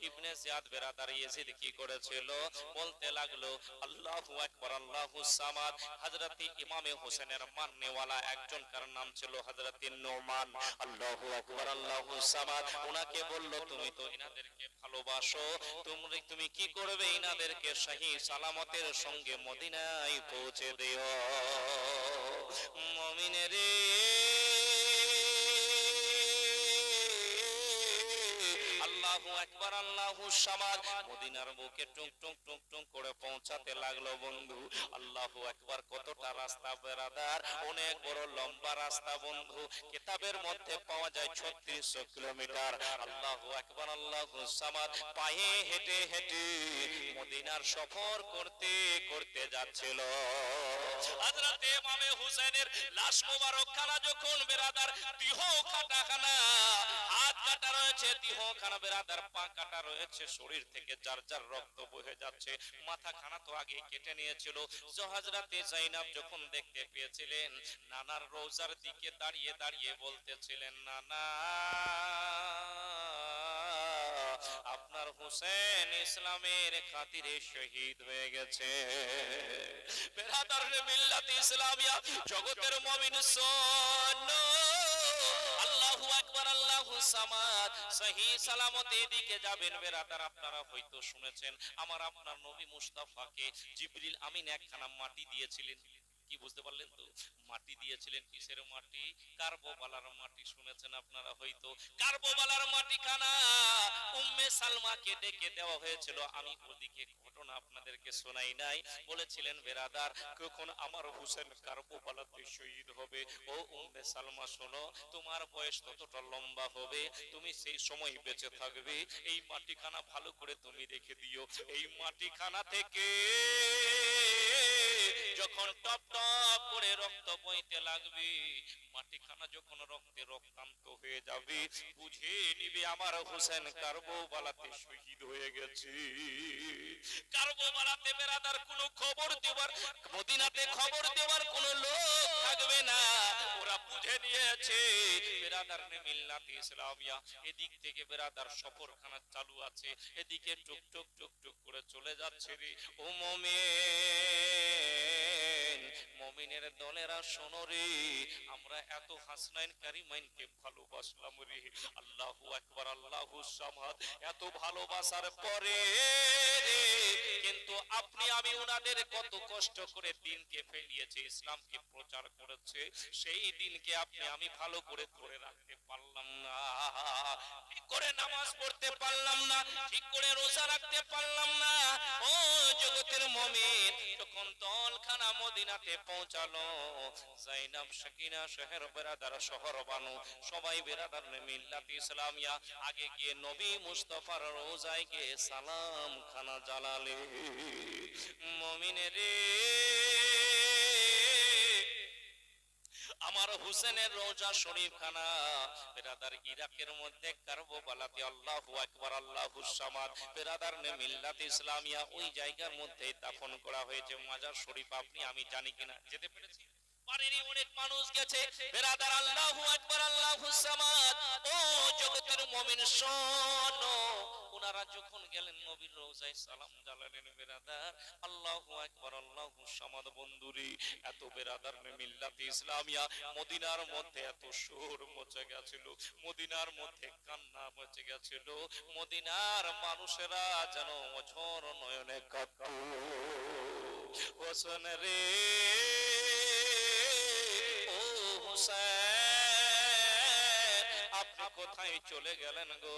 ইবনে জিয়াদ বেরাদার ইয়াজিদ কি করেছিল বলতে লাগলো আল্লাহু আকবার আল্লাহু সামাদ হযরত ইমামে হোসেনের মাননেওয়ালা একজন কার নাম ছিল হযরত নোমান আল্লাহু আকবার আল্লাহু সামাদ ওনাকে বলল তুমি তো ইনাদেরকে ভালোবাসো তুমি কি করবে ইনাদেরকে সহি সালামতের সঙ্গে মদিনায় পৌঁছে দিও মুমিনেরে আল্লাহু আকবার আল্লাহু সামাদ মদিনার বুকে টুক টুক টুক টুক করে পৌঁছাতে লাগলো বন্ধু আল্লাহু আকবার কতটা রাস্তা বেরাদার অনেক বড় লম্বা রাস্তা বন্ধু কিতাবের মধ্যে পাওয়া যায় 3600 কিলোমিটার আল্লাহু আকবার আল্লাহু সামাদ পায়ে হেঁটে হেঁটে মদিনার সফর করতে করতে যাচ্ছিল হযরত ইমামে হোসেনের লাশ মোবারক খানা যখন বেরাদার দেহ কাটাখানা হাত কাটা রয়েছে দেহ খানা বেরাদার পা কাটা রয়েছে শরীর থেকে যার যার রক্ত বহে যাচ্ছে মাথা খানা তো আগে কেটে নিয়েছিল হযরতে জাইনাব যখন দেখতে পেয়েছিলেন নানার রওজার দিকে দাঁড়িয়ে দাঁড়িয়ে বলতেছিলেন নানা আপনার হোসেন ইসলামের খাতিরে শহীদ হয়ে গেছে বেরাদার মিল্লাত ইসলামিয়া জগতের মুমিন শোনো আল্লাহু আকবার আল্লাহু সামাদ সহি সালামতে এদিকে যাবেন বেরাদার আপনারা হয়তো শুনেছেন আমার আপনার নবী মুস্তাফাকে জিবরিল আমিন একখানা মাটি দিয়েছিলেন কি বুঝতে পারলেন তো মাটি দিয়েছিলেন কিসের মাটি কারবালার মাটি শুনেছেন আপনারা হয়তো কারবালার মাটি খানা উম্মে সালমাকে ডেকে দেওয়া হয়েছিল আমি ওদিকে ঘটনা আপনাদেরকে শোনাই নাই বলেছিলেন বেরাদার কখন আমার হোসেন কারবালাতে শহীদ হবে ও উম্মে সালমা শোনো তোমার বয়স ততটা লম্বা হবে তুমি সেই সময় বেঁচে থাকবে এই মাটি খানা ভালো করে তুমি রেখে দিও এই মাটি খানা থেকে যখন টপ টপ করে রক্ত বইতে লাগবে মাটিখানা যখন রক্তে রক্তান্ত হয়ে যাবে বুঝে নিবে আমার হোসেন কারবালাতে শহীদ হয়ে গেছে কারবালাতে বেরাদার কোনো খবর দেওয়ার মদিনাতে খবর দেওয়ার কোনো লোক থাকবে না ওরা বুঝে নিয়েছে বেরাদার মিল্লাত ইসলামিয়া এদিক থেকে বেরাদার সফরখানা চালু আছে এদিকে টুক টুক টুক টুক করে চলে যাচ্ছে রে ও মুমিন মুমিনের দলেরা শোনো রে আমরা এত হাসনাইন কারিমাইনকে ভালোবাসলাম রে আল্লাহু আকবার আল্লাহু সামাদ এত ভালোবাসার পরে রে কিন্তু আপনি আমি উনাদের কত কষ্ট করে দিনকে ফেলিয়েছে ইসলামকে প্রচার করেছে সেই দিনকে আপনি আমি ভালো করে ধরে রাখতে পারলাম না ঠিক করে নামাজ পড়তে পারলাম না ঠিক করে রোজা রাখতে পারলাম না ও জগতের মুমিন যখন দলখানা মদিনাতে পৌঁছালো জাইনাব সাকিনা শহর বেরাদার শহর বানু সবাই বেরাদার মিল্লাত ইসলামিয়া আগে গিয়ে নবী মুস্তাফার রওজায় গিয়ে সালাম খানা জ্বালালেন মুমিনের রে, আমার হুসেনের রওজা শরীফ খানা বেরাদার ইরাকের মধ্যে কারবালাতে, আল্লাহু আকবার আল্লাহুস সামাদ, বেরাদার নে মিল্লাত ইসলামিয়া ওই জায়গার মধ্যে দাফন করা হয়েছে। মাজার শরীফ আপনি আমি জানি কিনা, যেতে পেরেছি? পারেনি, অনেক মানুষ গেছে। বেরাদার আল্লাহু আকবার আল্লাহুস সামাদ, ও জগতের মুমিন শোনো, ওনারা যখন গেলেন নবীর রওজায় সালাম জানালেন। বেরাদার আল্লাহু আকবার আল্লাহুস সামাদ বন্ধুরি, এত বেরাদার নে মিল্লাত ইসলামিয়া মদিনার মধ্যে এত সুর মচে গেছিল, মদিনার মধ্যে কান্না মচে গেছিল, মদিনার মানুষেরা যেন অঝর নয়নে কাঁদতো। হোসেন রে, ও হোসেন, আপনি কোথায় চলে গেলেন গো?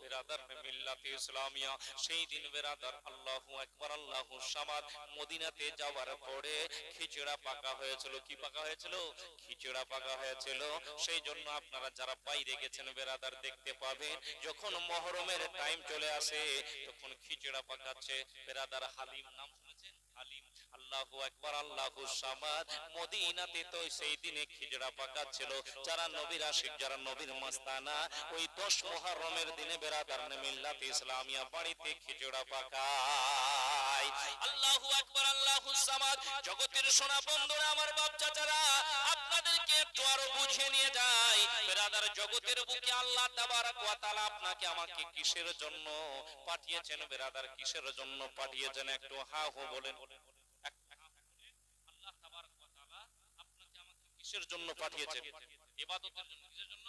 বেরাদার মিল্লাত ইসলামিয়া সেই দিন বেরাদার আল্লাহু আকবার আল্লাহুস সামাদ মদিনাতে যাওয়ার পরে খিচড়া পাকা হয়েছিল। কি পাকা হয়েছিল? খিচড়া পাকা হয়েছিল। সেই জন্য আপনারা যারা বাইরে গেছেন বেরাদার দেখতে পাবেন, যখন মহরমের টাইম চলে আসে তখন খিচড়া পাকাচ্ছে। বেরাদার হালিম নাম শুনেছেন? হালিম, আল্লাহু আকবার আল্লাহুস সামাদ মদিনাতে তো সেই দিনে খিচড়া পাকাচ্ছিল। যারা নবীর আশিক, যারা নবীর মাস্তানা, ওই 10 মুহররমের দিনে বেরাদার মিল্লাত ইসলামিয়া বাড়িতে খিচড়া পাকায়। আল্লাহু আকবার আল্লাহুস সামাদ। জগতের সোনা বন্ধুরা, আমার বাপ চাচারা, আপনাদেরকে একটু আরো বুঝিয়ে নিয়ে যাই। বেরাদার জগতের বুকে আল্লাহ তাবারক ওয়া তাআলা আপনাকে আমাকে কিসের জন্য পাঠিয়েছেন? বেরাদার কিসের জন্য পাঠিয়েছেন? একটু হা হো বলেন। আল্লাহ তাবারক ওয়া তাআলা আপনাকে আমাকে কিসের জন্য পাঠিয়েছেন? ইবাদতের জন্য। কিসের জন্য?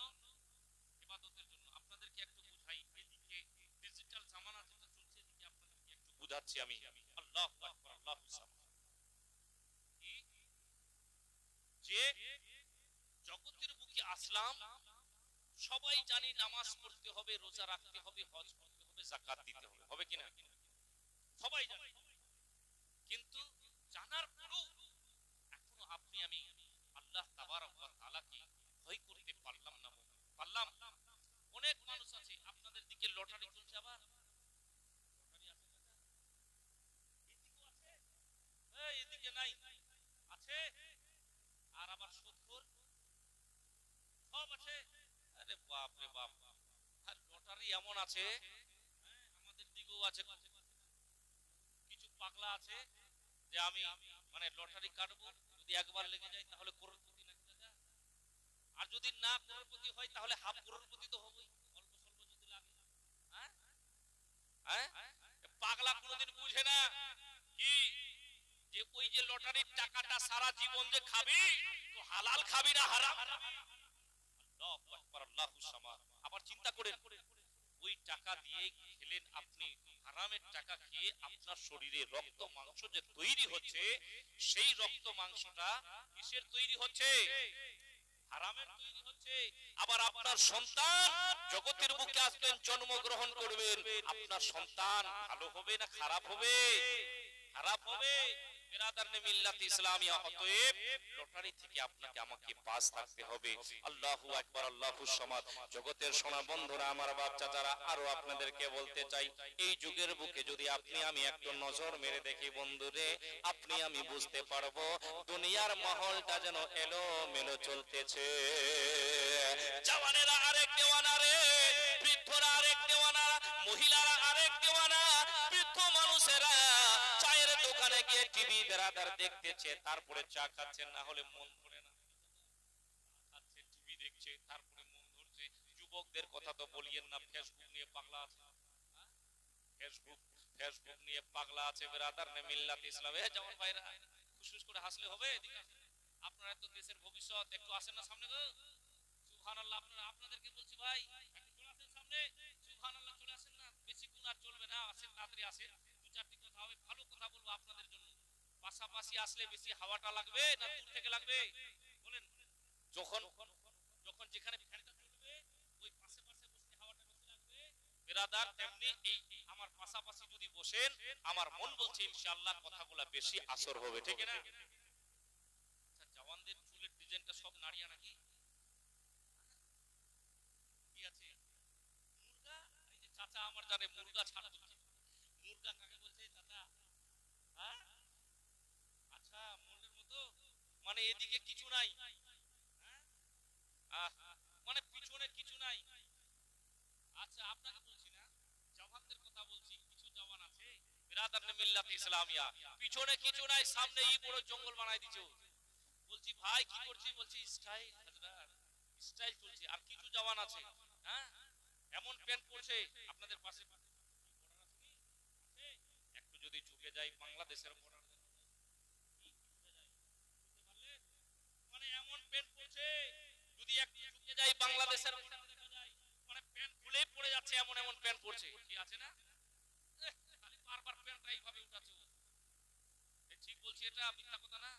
ইবাদতের জন্য। আপনাদেরকে একটু বুঝাই, এদিকে ডিজিটাল জামানা যেটা চলছে, এদিকে আপনাদেরকে একটু বুঝাচ্ছি আমি। আল্লাহু আকবার আল্লাহুস সামাদ। যে জগতের বুকে আসলাম, সবাই জানি নামাজ পড়তে হবে, রোজা রাখতে হবে, হজ করতে হবে, যাকাত দিতে হবে, হবে কিনা? সবাই জানে। কিন্তু জানার পরেও এখনো আপনি আমি আল্লাহ তাবারক ওয়া তাআলাকে ভয় করতে পারলাম না। পারলাম? অনেক মানুষ আছে, আপনাদের দিকে লটারি চলছে, আবার লটারি আছে দাদা, এদিকেও আছে, এই এদিকে নাই, আছে, আর আবার সুদখোর সব আছে। আরে বাপ রে বাপ, আর লটারি এমন আছে, আমাদের দিকেও আছে। কিছু পাগলা আছে যে আমি মানে লটারি কাটবো, যদি একবার লেগে যায় তাহলে করোড়পতি নাকি দাদা, আর যদি না করোড়পতি হয় তাহলে হাফ করোড়পতি তো হবেই, অল্প স্বল্প যদি লাগে। হ্যাঁ হ্যাঁ, পাগলা কোনোদিন বুঝে না কি যে ওই যে লটারির টাকাটা সারা জীবন যে খাবি, তো হালাল খাবি না হারাম? আল্লাহু আকবার আল্লাহুস সামাদ। আবার চিন্তা করেন, ওই টাকা দিয়ে খেলেন আপনি, হারামের টাকা খেয়ে আপনার শরীরে রক্ত মাংস যে তৈরি হচ্ছে, সেই রক্ত মাংসটা কিসের তৈরি হচ্ছে? হারামের তৈরি হচ্ছে। আবার আপনার সন্তান জগতের বুকে আসবেন, জন্মগ্রহণ করবেন, আপনার সন্তান ভালো হবে না খারাপ হবে? খারাপ হবে। বেরাদার নে মিল্লাত ইসলামিয়া, অতএব লটারি থেকে আপনাকে আমাকে পাস থাকতে হবে। আল্লাহু আকবার আল্লাহুস সামাদ। জগতের সোনা বন্ধুরা, আমার বাচ্চা যারা, আরো আপনাদেরকে বলতে চাই, এই যুগের বুকে যদি আপনি আমি একটু নজর মেরে দেখি বন্ধুরে, আপনি আমি বুঝতে পারবো দুনিয়ার মহলটা যেন এলো মেলো চলতেছে। জওয়ানেরা আরেক দেওয়ানা রে, বৃদ্ধরা আরেক দেওয়ানা, মহিলারা আরেক দেওয়ানা, বৃদ্ধ মানুষেরা চায়ের দোকানে গিয়ে টিভি বেরাদার দেখতেছে, তারপরে চা খাচ্ছে, না হলে মন ধরে না, খাচ্ছে টিভি দেখছে, তারপরে মন ধরছে। যুবকদের কথা তো বলিয়েন না, ফেসবুক নিয়ে পাগলা আছে, ফেসবুক নিয়ে পাগলা আছে। বেরাদার নে মিল্লাত ইসলাম, এ জওয়ান ভাইরা খুশখুশ করে হাসলে হবে, এদিকে আসেন, আপনারা তো দেশের ভবিষ্যৎ, একটু আসেন না সামনে গো। সুবহানাল্লাহ, আপনাদেরকে বলছি ভাই, একটু চলে আসেন সামনে। সুবহানাল্লাহ, চলে আসেন না, বেশি গুণ আর চলবে না, আসেন তাড়াতাড়ি আসেন। দু চারটি কথা হবে, ভালো কথা বলবো আপনাদের জন্য। পাশাপাশি আসলে বেশি হাওয়াটা লাগবে না দূর থেকে লাগবে বলেন? যখন যখন যেখানে ফ্যানটা চলবে ওই পাশে পাশে বসে হাওয়াটা বেশি লাগবে বেরাদার, তেমনি এই আমার পাশাপাশি যদি বসেন, আমার মন বলছে ইনশাআল্লাহ কথাগুলো বেশি আসর হবে, ঠিক না? আচ্ছা, জওয়ানদের চুলের ডিজাইনটা সব নাড়িয়া নাকি কি আছে? মুরগা, এই যে চাচা আমার জানে মুরগা ছাড়া বলছে, মুরগা কাকে বলছে চাচা? মানে এদিকে কিছু নাই, মানে পিছনে কিছু নাই। আচ্ছা আপনাকে বলছি না, জওয়ানদের কথা বলছি, কিছু জওয়ান আছে বিরাদার মিল্লাত ইসলামিয়া, পিছনে কিছু নাই, সামনে এই বড় জঙ্গল বানাই দিছো। বলছি ভাই কি করছি, বলছি স্টাইল হযরত, স্টাইল চলছে। আর কিছু জওয়ান আছে, হ্যাঁ এমন প্যান্ট পরছে আপনাদের পাশে একটু যদি ঝুঁকে যাই বাংলাদেশের বর্ডার, মানে এমন প্যান্ট পরছে যদি একটু ঝুঁকে যাই বাংলাদেশের মানে প্যান্ট খুলেই পড়ে যাচ্ছে, এমন এমন প্যান্ট পরছে। কি আছে না, খালি বারবার প্যান্টটা এইভাবে উঠাচ্ছে। ঠিক বলছি, এটা মিথ্যা কথা না?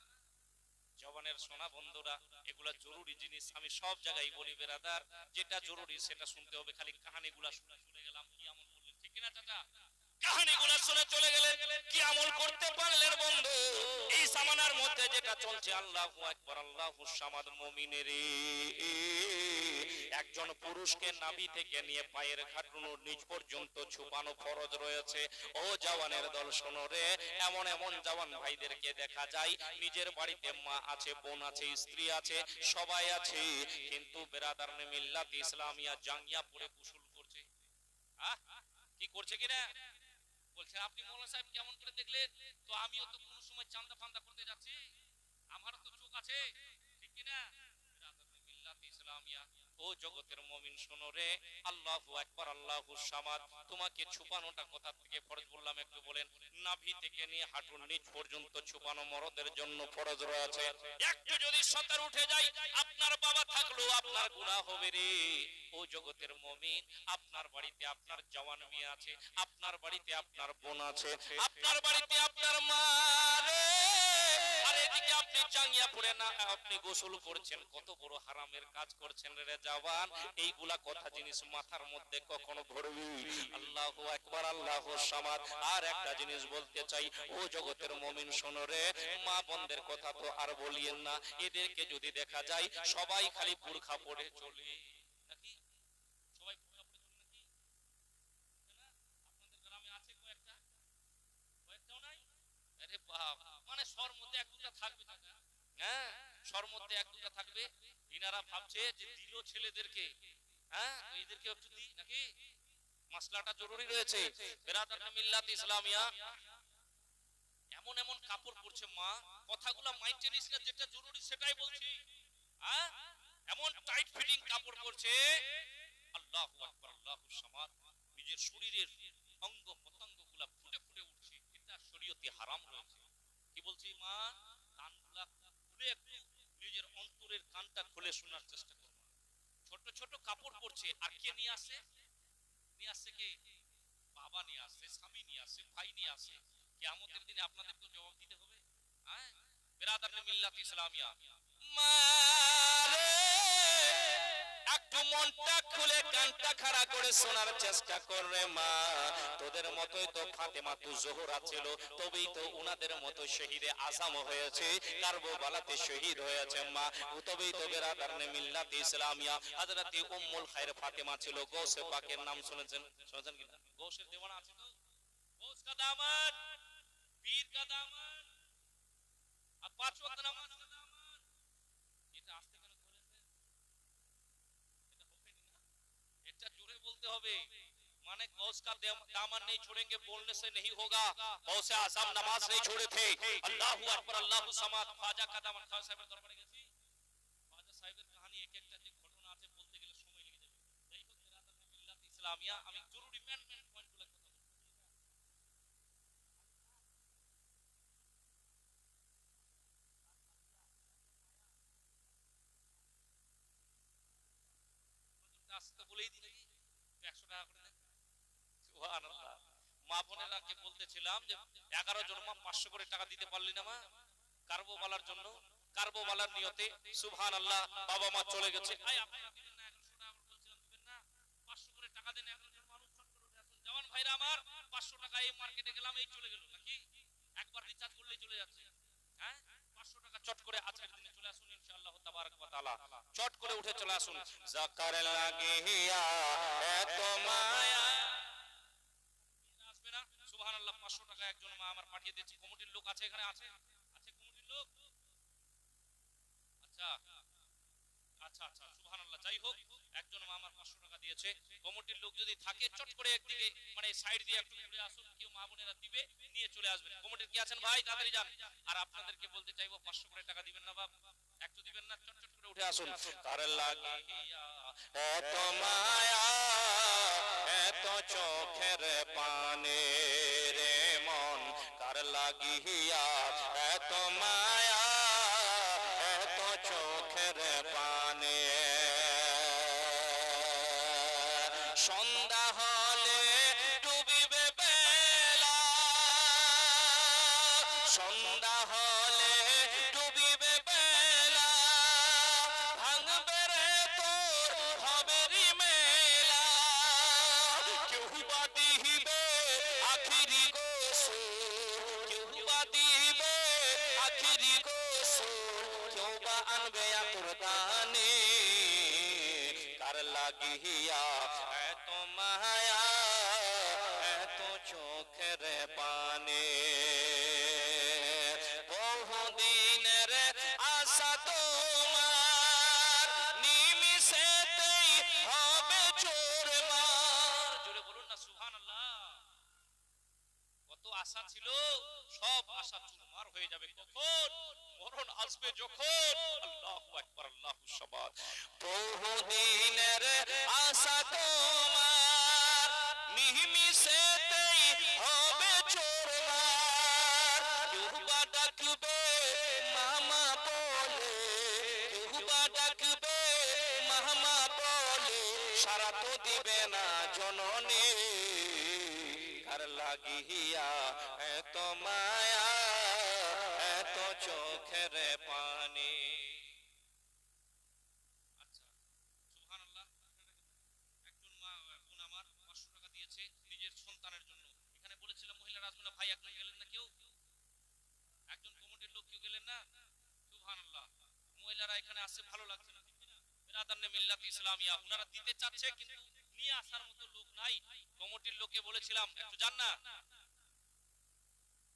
জওয়ানের সোনা বন্ধুরা, এগুলা জরুরি জিনিস। আমি সব জায়গায় বলি বেরাদার, যেটা জরুরি সেটা শুনতে হবে। খালি কাহিনীগুলা শুনে চলে গেলাম, কি আমল করলেন, ঠিক কিনা চাচা? কাহিনীগুলা শুনে চলে গেলেন, কি আমল করতে পারলেন বন্ধু? এই জামানার মধ্যে যেটা চলছে, আল্লাহু আকবার, আল্লাহু সামাদ, মুমিনের একজন পুরুষকে নাভি থেকে নিয়ে পায়ের খাটুনোর নিচ পর্যন্ত ছুপানো ফরজ রয়েছে। ও জওয়ানের দল শোনো রে, এমন এমন জওয়ান ভাইদেরকে দেখা যায় নিজের বাড়িতে মা আছে, বোন আছে, স্ত্রী আছে, সবাই আছে, কিন্তু বেরাদার মিল্লাত ইসলামিয়া জাঙ্গিয়া পরে গোসল করছে। কি করছে কিনা বলছে, আপনি মৌলানা সাহেব কেমন করে দেখলেন? তো আমিও তো কোন সময় চান্দা ফান্দা করতে যাচ্ছি, আমারও তো চোখ আছে, ঠিক কিনা? মিল্লাত ইসলামিয়া, ও জগতের মুমিন শোনো রে, আল্লাহু আকবার, আল্লাহু সামাদ, তোমাকে ছুপানোটা কোথা থেকে ফরজ বললাম একটু বলেন? নাভি থেকে নিয়ে হাঁটুর নিচ পর্যন্ত ছুপানো মরদের জন্য ফরজ রয়েছে। একটু যদি সতর উঠে যায়, আপনার বাবা থাকলো আপনার গুনাহ হবে রে। ও জগতের মুমিন, আপনার বাড়িতে আপনার জওয়ান মেয়ে আছে, আপনার বাড়িতে আপনার বোন আছে, আপনার বাড়িতে আপনার মা রে, আর এদিকে আপনি জাঙ্গিয়া পরে না আপনি গোসল করছেন, কত বড় হারামের কাজ করছেন রে জওয়ান। এইগুলা কথা জিনিস মাথার মধ্যে কখনো ধরবি? আল্লাহু আকবার, আল্লাহু সামাদ। আর একটা জিনিস বলতে চাই, ও জগতের মুমিন শোনো রে, মা বোনদের কথা তো আর বলিয়েন না। এদেরকে যদি দেখা যায় সবাই খালি বুরখা পরে চলে, নাকি সবাই বুরখা পরে চলে নাকি? আপনাদের গ্রামে আছে কয়েকটা, কয়েকটাও নাই? আরে বাপ, মানে সর মধ্যে এক দুটা থাকবে দাদা, হ্যাঁ সর মধ্যে এক দুটা থাকবে। ইনারা ভাবছে যে দিল ছেলেদেরকে, হ্যাঁ তো এদেরকে একটু দিই নাকি, মাসলাটা জরুরি রয়েছে। বেরাদার মিল্লাত ইসলামিয়া, এমন এমন কাপড় পরছে মা, কথাগুলো মাইন্ড নিস না, যেটা জরুরি সেটাই বলছি। হ্যাঁ এমন টাইট ফিটিং কাপড় পরছে, আল্লাহু আকবার, আল্লাহু সামাদ, নিজের শরীরের অঙ্গ প্রত্যঙ্গগুলা ফুটে ফুটে উঠছে, এটা শরীয়তে হারাম রয়েছে। কি বলছি মা, কানগুলা খুলে একটু নিজের অন্তরের কানটা খুলে শোনার চেষ্টা করো। ছোট ছোট কাপড় পরছে, আর কে নিয়ে আসে? নিয়ে আসছে কে? বাবা নিয়ে আসে, স্বামী নিয়ে আসে, ভাই নিয়ে আসে। কিয়ামতের দিনে আপনাদেরকে জবাব দিতে হবে। হ্যাঁ বেরাদার মিল্লাত ইসলামিয়া, মা রে, একটু মনটা খুলে কানটা খাড়া করে শোনার চেষ্টা কর রে মা। তোদের মতোই তো ফাতেমা তু জোহরা ছিল, তবেই তো উনাদের মতো শহীদে আজম হয়েছে, কারবালাতে শহীদ হয়েছে মা। তবেই তো বেরাদার মিল্লাত ইসলামিয়া হযরত উম্মুল খায়র ফাতেমা ছিল। গৌসে পাকের নাম শুনেছেন, শুনেছেন কিনা? গৌসের দেওয়ানা আছে তো, গৌস কা দামান, পীর কা দামান, আর পাঁচ ওয়াক্ত নামাজ কা দামান। এটা আস্তে কেন বলেছেন? এটা হবে না, এটা জোরে বলতে হবে। माने गौस का दामन नहीं छोड़ेंगे, बोलने से नहीं होगा। गौसे आजम नमाज नहीं छोड़े थे। अल्लाहु अकबर, अल्लाहु समाद। ख्वाजा का दामन, ख्वाजा साहिबेর দরবারে গেছি, খ্বাজা সাহেবের কাহিনী এক একটা যে ঘটনা আছে বলতে গেলে সময় লেগে যাবে। যাই হোক বেরাদার মিল্লাত ইসলামিয়া, আমি জরুরি মেন পয়েন্টগুলো কথা বলছি। আস্তে বলেই দিই, 100 টাকা করে দেন। সুবহানাল্লাহ। মা বোনেরাকে বলতেছিলাম যে 11 জন মা 500 করে টাকা দিতে পারলি না মা কারবালার জন্য, কারবালার নিয়তে। সুবহানাল্লাহ। বাবা মা চলে গেছে, আয় আপনারা দিবেন না 100 টাকা করে বলছিলাম দিবেন না, 500 করে টাকা দেন। 11 জন মানুষ চট করে উঠে আসুন, জওয়ান ভাইরা আমার 500 টাকা এই মার্কেটে গেলাম, এই চলে গেল নাকি, একবার রিচার্জ করলেই চলে যাচ্ছে। হ্যাঁ 500 টাকা চট করে আজকের দিনে চলে আসুন ইনশাআল্লাহ তাবারক ওয়া তাআলা, চট করে উঠে চলে আসুন। জাকার লাগিয়া এত মায়া আসবে না। সুবহানাল্লাহ। 500 টাকা একজন মা আমার পাঠিয়ে দিয়েছে। কমিটির লোক আছে এখানে, আছে আছে কমিটির লোক, আচ্ছা আচ্ছা, সুবহানাল্লাহ। যাই হোক, একজন মা আমার 500 টাকা দিয়েছে। কমিটির লোক যদি থাকে চট করে একদিকে মানে সাইড দিয়ে একটু ঘুরে আসুন, কেউ মা বোনেরা দিবে, নিয়ে চলে আসবেন। কমিটির কি আছেন ভাই, তাড়াতাড়ি যান। আর আপনাদেরকে বলতে চাইবো 500 করে টাকা দিবেন না বাপ, একটু দিবেন না, চট চট করে উঠে আসুন। কার লাগিয়া এত মায়া, এত চোখের পানে রে মন, কার লাগিয়া এত মায়া, এত চোখের পানে। সন্ধ্যা হলে ডুবিবে বেলা, সন্ধ্যা হলে ডুবিবে বেলা, ভাঙবে রে তোর ভবেরি মেলা। কেউ বা দিবে আখিরি গোসল, কেউ বা দিবে আখিরি গোসল, কেউ বা আনবে আকুর দানে। কার লাগিয়া এত মায়া, এত চোখের পানে। বহুদিনের আশা তোমার, নিমিষেতেই হবে চোরমার। জোরে বলুন না সুবহানাল্লাহ। কত আশা ছিল, সব আশা চুরমার হয়ে যাবে কখন? মরণ আসবে যখন। আল্লাহু আকবার, আল্লাহু সামাদ। বহুদিনের আশা তোমার, নিমিষেতেই হবে চোরমার। কেউ বা ডাকবে মামা বলে, কেউ বা ডাকবে মামা বলে, সারা তো দিবে না জননী। কার লাগিয়া এত মায়া, এত চোখের পানি। আচ্ছা, সুবহানাল্লাহ। একজন মা বোন আমার 500 টাকা দিয়েছে নিজের সন্তানের জন্য। এখানে বলেছিলাম মহিলারা আসবে না, ভাই একজন গেলেন না কেউ? একজন কমিটির লোক কেউ গেলেন না? সুবহানাল্লাহ। মহিলারা এখানে আসছে, ভালো লাগছে না। বিরাদান্নে মিল্লাত ইসলামিয়া, ওনারা দিতে চাচ্ছে কিন্তু নিয়ে আসার মতো লোক নাই। কমিটির লোককে বলেছিলাম একটু যান না,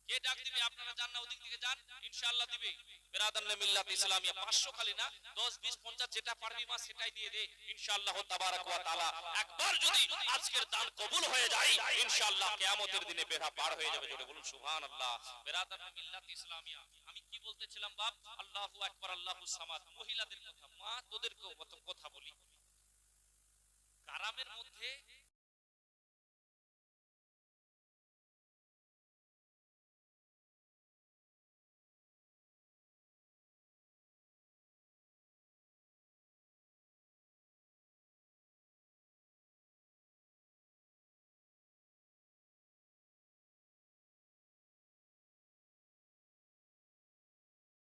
কে ডাক দিবে, আপনারা যান না, ওদিক থেকে যান, ইনশাআল্লাহ দিবে। বিরাদান্নে মিল্লাত ইসলামিয়া 500 খালি না, 10 20 50 যেটা পারবি মা সেটাই দিয়ে দে, ইনশাআল্লাহ তাবারাক ওয়া তাআলা একবার যদি আজকের দান কবুল হয়ে যায়, ইনশাআল্লাহ কিয়ামতের দিনে বেড়া পার হয়ে যাবে। জোরে বলুন সুবহানাল্লাহ। বিরাদান্নে মিল্লাত ইসলামিয়া, আমি কি বলতেছিলাম বাপ? আল্লাহু আকবার, আল্লাহু সামাদ। মহিলাদের কথা, মা তোদেরকেও কথা বলি। কারামের মধ্যে